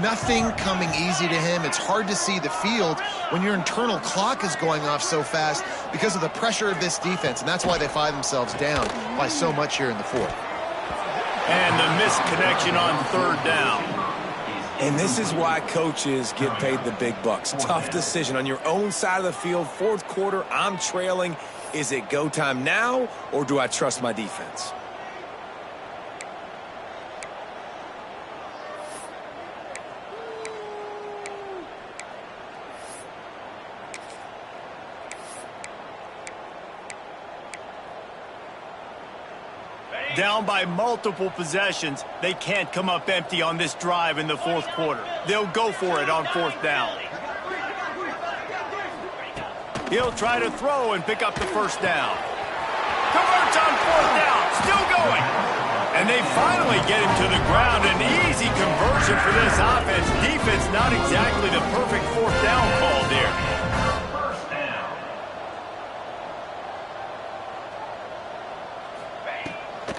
Nothing coming easy to him. It's hard to see the field when your internal clock is going off so fast because of the pressure of this defense, and that's why they find themselves down by so much here in the 4th. And the missed connection on 3rd down. And this is why coaches get paid the big bucks. Tough decision on your own side of the field. 4th quarter, I'm trailing. Is it go time now, or do I trust my defense? Down by multiple possessions, they can't come up empty on this drive in the 4th quarter. They'll go for it on 4th down. He'll try to throw and pick up the 1st down. Converts on 4th down, still going. And they finally get him to the ground. An easy conversion for this offense. Defense not exactly the perfect 4th down call there.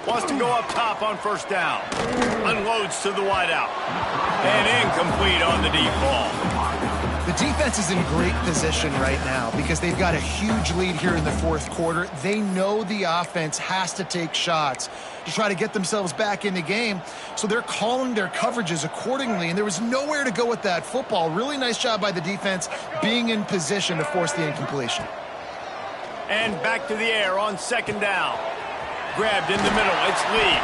Wants to go up top on 1st down. Unloads to the wideout. And incomplete on the deep ball. The defense is in great position right now because they've got a huge lead here in the 4th quarter. They know the offense has to take shots to try to get themselves back in the game. So they're calling their coverages accordingly, and there was nowhere to go with that football. Really nice job by the defense being in position to force the incompletion. And back to the air on 2nd down. grabbed in the middle. It's Lee.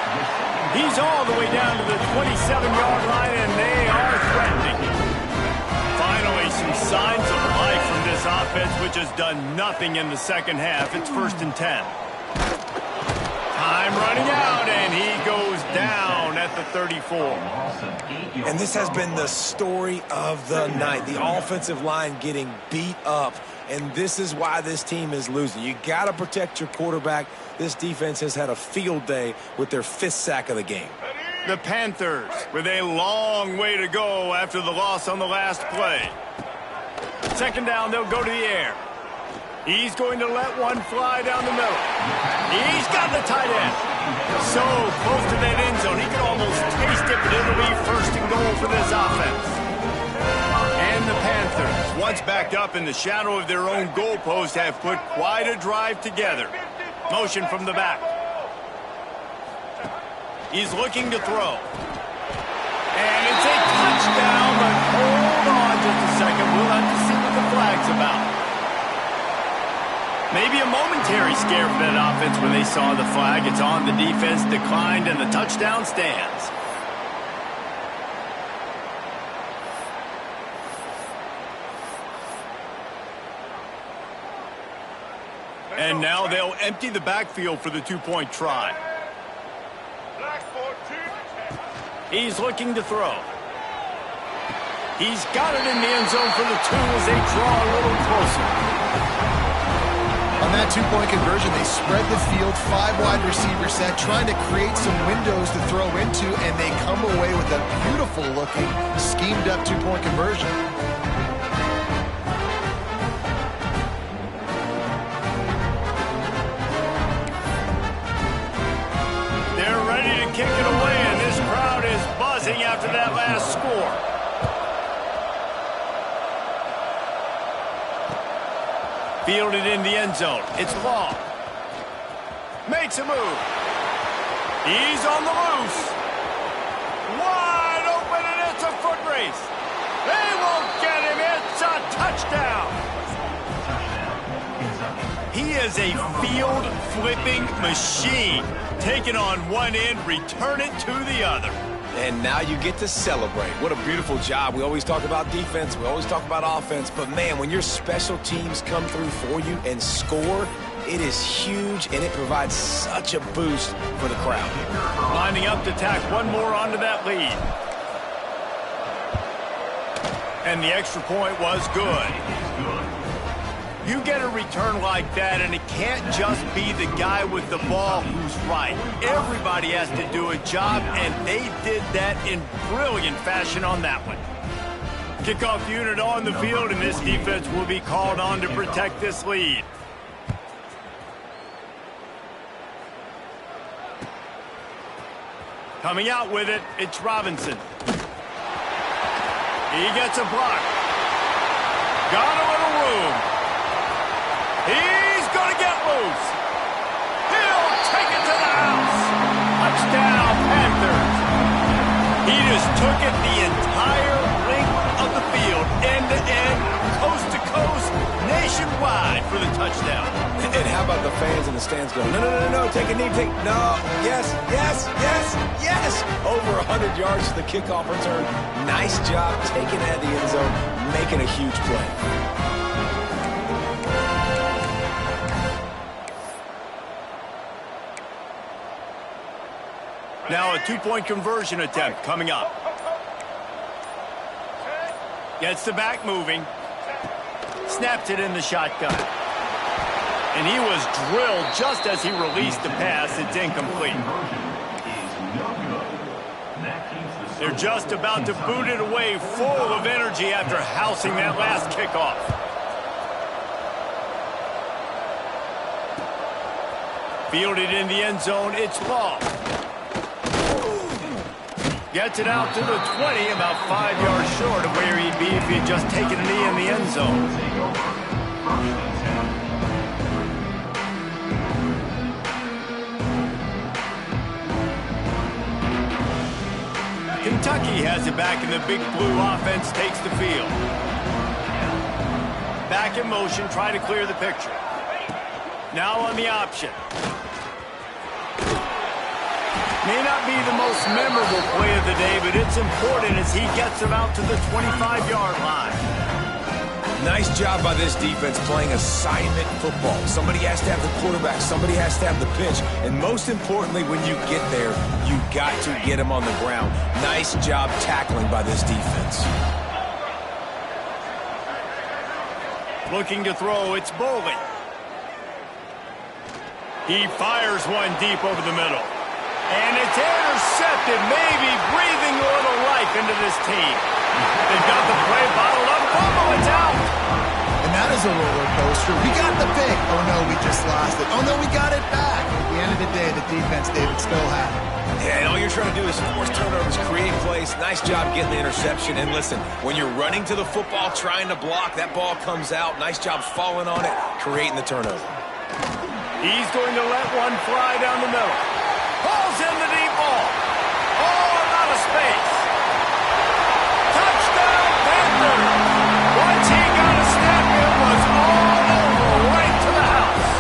He's all the way down to the 27-yard line, and they are threatening. Finally, some signs of life from this offense, which has done nothing in the second half. It's 1st and 10. Time running out, and he goes down at the 34. And this has been the story of the night. The offensive line getting beat up, and this is why this team is losing. You got to protect your quarterback. This defense has had a field day with their 5th sack of the game. The Panthers with a long way to go after the loss on the last play. 2nd down, they'll go to the air. He's going to let one fly down the middle. He's got the tight end. So close to that end zone, he can almost taste it, but it'll be 1st and goal for this offense. And the Panthers, once backed up in the shadow of their own goalpost, have put quite a drive together. Motion from the back. He's looking to throw. And it's a touchdown, but hold on just a second. We'll have to see what the flag's about. Maybe a momentary scare for that offense when they saw the flag. It's on. The defense declined, and the touchdown stands. And now they'll empty the backfield for the 2-point try. He's looking to throw. He's got it in the end zone for the 2 as they draw a little closer. On that 2-point conversion, they spread the field, 5 wide receiver set, trying to create some windows to throw into, and they come away with a beautiful-looking, schemed-up 2-point conversion. They're ready to kick it away, and this crowd is buzzing after that last score. Fielded in the end zone. It's long. Makes a move. He's on the loose. Wide open, and it's a foot race. They won't get him. It's a touchdown. He is a field-flipping machine. Take it on one end, return it to the other. And now you get to celebrate. What a beautiful job. We always talk about defense. We always talk about offense. But, man, when your special teams come through for you and score, it is huge, and it provides such a boost for the crowd. Lining up to tack one more onto that lead. And the extra point was good. You get a return like that, and it can't just be the guy with the ball who's right. Everybody has to do a job, and they did that in brilliant fashion on that one. Kickoff unit on the field, and this defense will be called on to protect this lead. Coming out with it, it's Robinson. He gets a block. Got a little room. He's going to get loose. He'll take it to the house. Touchdown, Panthers. He just took it the entire length of the field, end to end, coast to coast, nationwide for the touchdown. And how about the fans in the stands going, no, no, no, no, take a knee, no, yes, yes, yes, yes. Over 100 yards to the kickoff return. Nice job taking it out of the end zone, making a huge play. Now a 2-point conversion attempt coming up. Gets the back moving. Snapped it in the shotgun. And he was drilled just as he released the pass. It's incomplete. They're just about to boot it away, full of energy after housing that last kickoff. Fielded in the end zone. It's Long. Gets it out to the 20, about 5 yards short of where he'd be if he'd just taken a knee in the end zone. Kentucky has it back, and the Big Blue offense takes the field. Back in motion, try to clear the picture. Now on the option. May not be the most memorable play of the day, but it's important as he gets him out to the 25-yard line. Nice job by this defense playing assignment football. Somebody has to have the quarterback. Somebody has to have the pitch. And most importantly, when you get there, you got to get him on the ground. Nice job tackling by this defense. Looking to throw, it's Boley. He fires one deep over the middle. And it's intercepted, maybe breathing a little life into this team. They've got the play bottled up. Boom, it's out. And that is a roller coaster. We got the pick. Oh, no, we just lost it. Oh, no, we got it back. At the end of the day, the defense, David, still had it. Yeah, and all you're trying to do is force turnovers, create plays. Nice job getting the interception. And listen, when you're running to the football, trying to block, that ball comes out. Nice job falling on it, creating the turnover. He's going to let one fly down the middle. Pulls in the deep ball. Oh, out of space. Touchdown, Panthers. Once he got a snap, it was all over, right to the house.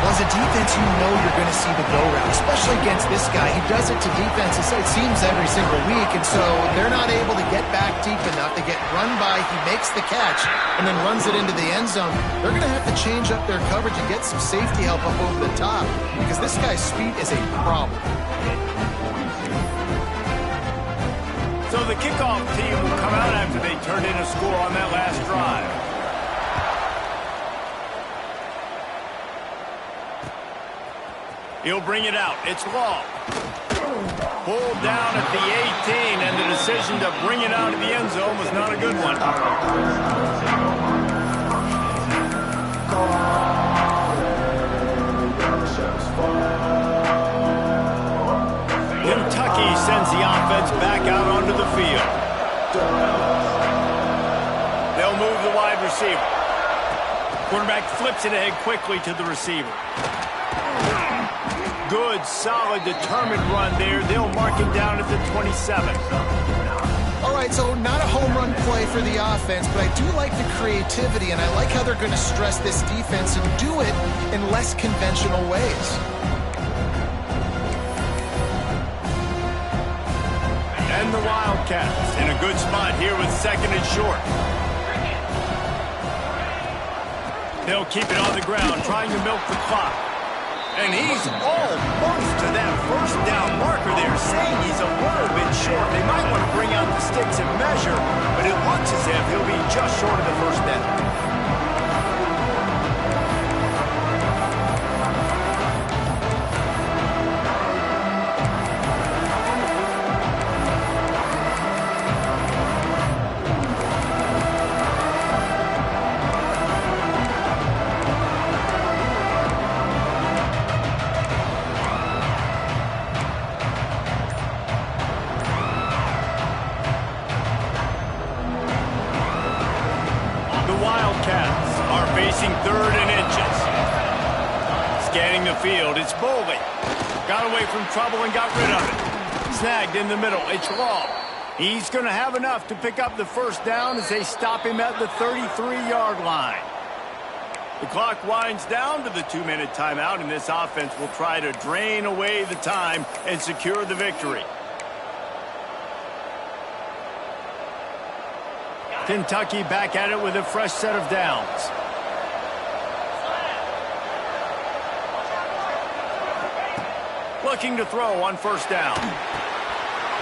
Well, as a defense, you know you're going to see the go route, especially against this guy. He does it to defenses, it seems, every single week, and so they're not able to get back deep enough. They get run by, he makes the catch, and then runs it into the end zone. They're going to have to change up their coverage and get some safety help up over the top, because this guy's speed is a problem. So the kickoff team will come out after they turned in a score on that last drive. He'll bring it out. It's Long. Pulled down at the 18, and the decision to bring it out of the end zone was not a good one. Kentucky sends the offense back out onto the field. They'll move the wide receiver. Quarterback flips it ahead quickly to the receiver. Good, solid, determined run there. They'll mark him down at the 27. All right, so not a home run play for the offense, but I do like the creativity, and I like how they're going to stress this defense and do it in less conventional ways. And the Wildcats in a good spot here with second and short. They'll keep it on the ground, trying to milk the clock. And he's almost to that first down marker there, saying he's a little bit short. They might want to bring out the sticks and measure, but it looks as if he'll be just short of the first down. Third and inches. Scanning the field, it's Boley. Got away from trouble and got rid of it. Snagged in the middle, it's Long. He's going to have enough to pick up the first down as they stop him at the 33-yard line. The clock winds down to the 2-minute timeout, and this offense will try to drain away the time and secure the victory. Kentucky back at it with a fresh set of downs. Looking to throw on first down.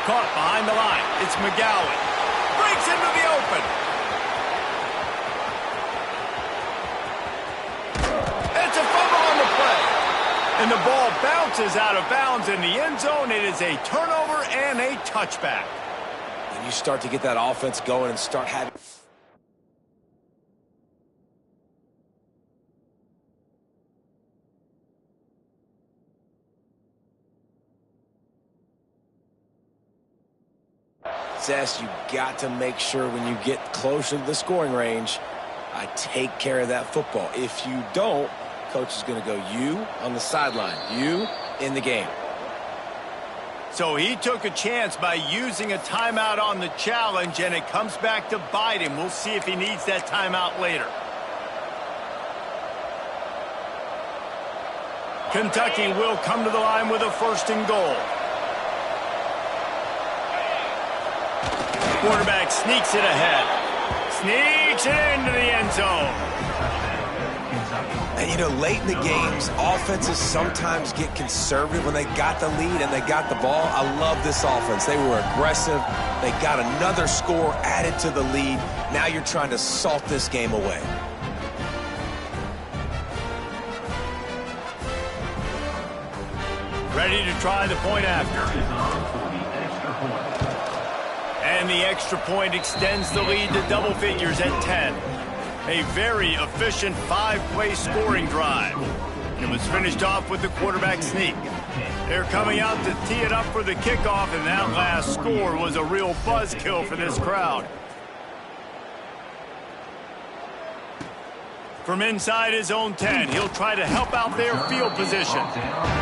Caught behind the line. It's McGowan. Breaks into the open. It's a fumble on the play. And the ball bounces out of bounds in the end zone. It is a turnover and a touchback. And you start to get that offense going and start having... You got to make sure when you get closer to the scoring range, I take care of that football. If you don't, coach is going to go you on the sideline, you in the game. So he took a chance by using a timeout on the challenge, and it comes back to bite him. We'll see if he needs that timeout later. Kentucky will come to the line with a 1st and goal. Quarterback sneaks it ahead. Sneaks it into the end zone. And, you know, late in the games, offenses sometimes get conservative when they got the lead and they got the ball. I love this offense. They were aggressive. They got another score added to the lead. Now you're trying to salt this game away. Ready to try the point after. And the extra point extends the lead to double figures at 10. A very efficient 5-play scoring drive. It was finished off with the quarterback sneak. They're coming out to tee it up for the kickoff, and that last score was a real buzzkill for this crowd. From inside his own 10, he'll try to help out their field position.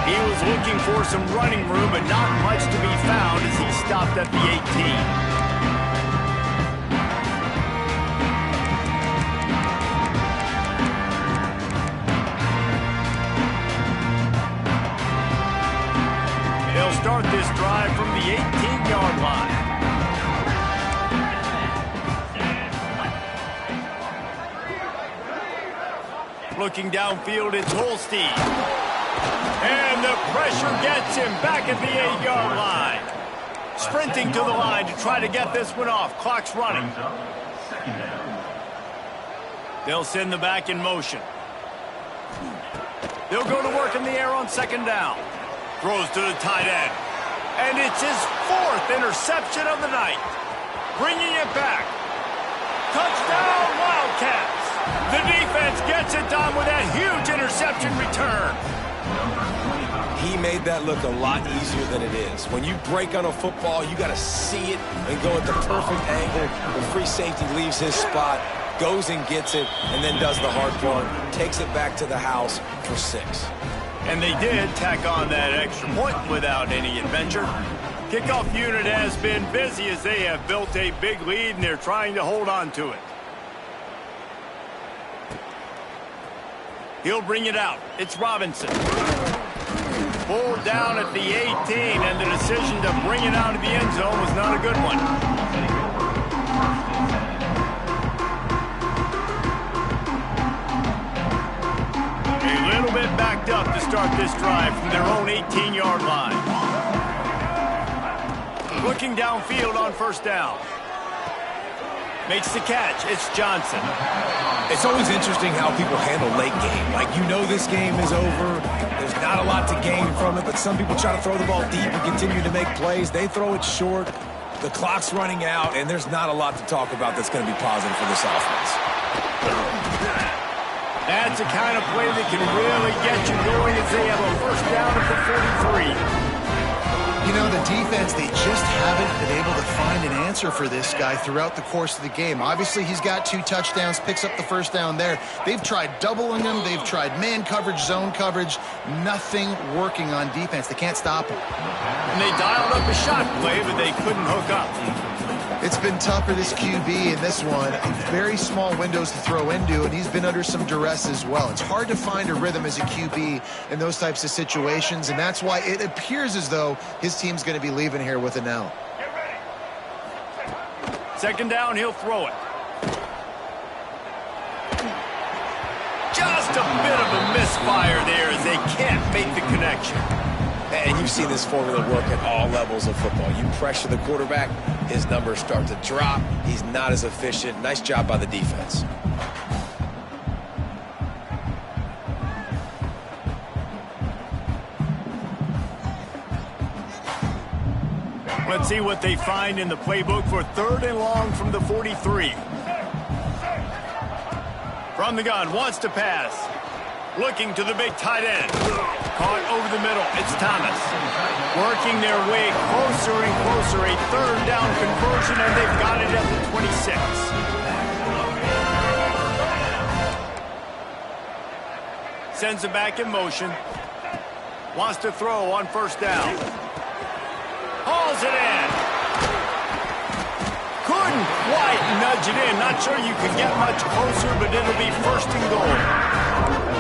He was looking for some running room, but not much to be found as he stopped at the 18. They'll start this drive from the 18-yard line. Looking downfield, it's Holstein. And the pressure gets him back at the 8-yard line. Sprinting to the line to try to get this one off. Clock's running. They'll send the back in motion. They'll go to work in the air on 2nd down. Throws to the tight end. And it's his 4th interception of the night. Bringing it back. Touchdown, Wildcats. The defense gets it done with that huge interception return. He made that look a lot easier than it is. When you break on a football, you got to see it and go at the perfect angle. The free safety leaves his spot, goes and gets it, and then does the hard part, takes it back to the house for 6. And they did tack on that extra point without any adventure. Kickoff unit has been busy as they have built a big lead, and they're trying to hold on to it. He'll bring it out. It's Robinson. Pulled down at the 18, and the decision to bring it out of the end zone was not a good one. A little bit backed up to start this drive from their own 18-yard line. Looking downfield on 1st down. Makes the catch. It's Johnson. It's always interesting how people handle late game. Like, you know this game is over. There's not a lot to gain from it, but some people try to throw the ball deep and continue to make plays. They throw it short. The clock's running out, and there's not a lot to talk about that's going to be positive for this offense. That's the kind of play that can really get you going as they have a 1st down at the 43. You know, the defense, they just haven't been able to find an answer for this guy throughout the course of the game. Obviously, he's got 2 touchdowns, picks up the 1st down there. They've tried doubling him. They've tried man coverage, zone coverage. Nothing working on defense. They can't stop him. And they dialed up a shot play, but they couldn't hook up. It's been tough for this QB in this one. Very small windows to throw into, and he's been under some duress as well. It's hard to find a rhythm as a QB in those types of situations, and that's why it appears as though his team's going to be leaving here with an L. 2nd down, he'll throw it. Just a bit of a misfire there as they can't make the connection. And you've seen this formula work at all levels of football. You pressure the quarterback, his numbers start to drop. He's not as efficient. Nice job by the defense. Let's see what they find in the playbook for 3rd and long from the 43. From the gun, wants to pass. Looking to the big tight end. Caught over the middle. It's Thomas. Working their way closer and closer. A 3rd down conversion, and they've got it at the 26. Sends it back in motion. Wants to throw on 1st down. Hauls it in. Couldn't quite nudge it in. Not sure you could get much closer, but it'll be 1st and goal.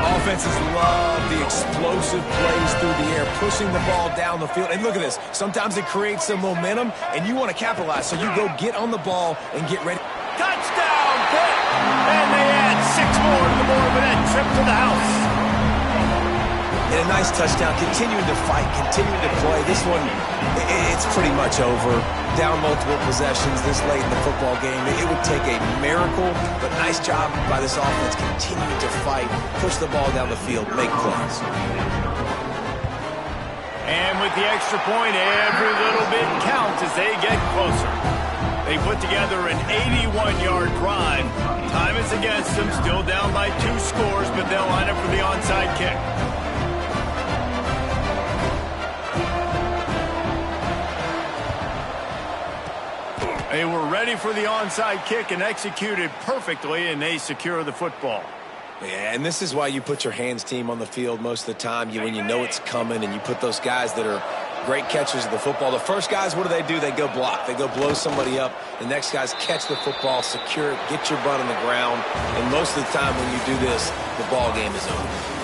Offenses love the explosive plays through the air, pushing the ball down the field. And look at this. Sometimes it creates some momentum, and you want to capitalize. So you go get on the ball and get ready. Touchdown, Pitt! And they add 6 more to the board with that trip to the house. And a nice touchdown, continuing to fight, continuing to play. This one, it's pretty much over. Down multiple possessions this late in the football game. It would take a miracle, but nice job by this offense continuing to fight, push the ball down the field, make plays. And with the extra point, every little bit counts as they get closer. They put together an 81-yard drive. Time is against them, still down by 2 scores, but they'll line up for the onside kick. They were ready for the onside kick and executed perfectly, and they secure the football. Yeah, and this is why you put your hands team on the field most of the time. When you know it's coming, and you put those guys that are great catchers of the football. The first guys, what do? They go block. They go blow somebody up. The next guys catch the football, secure it, get your butt on the ground. And most of the time when you do this, the ball game is over.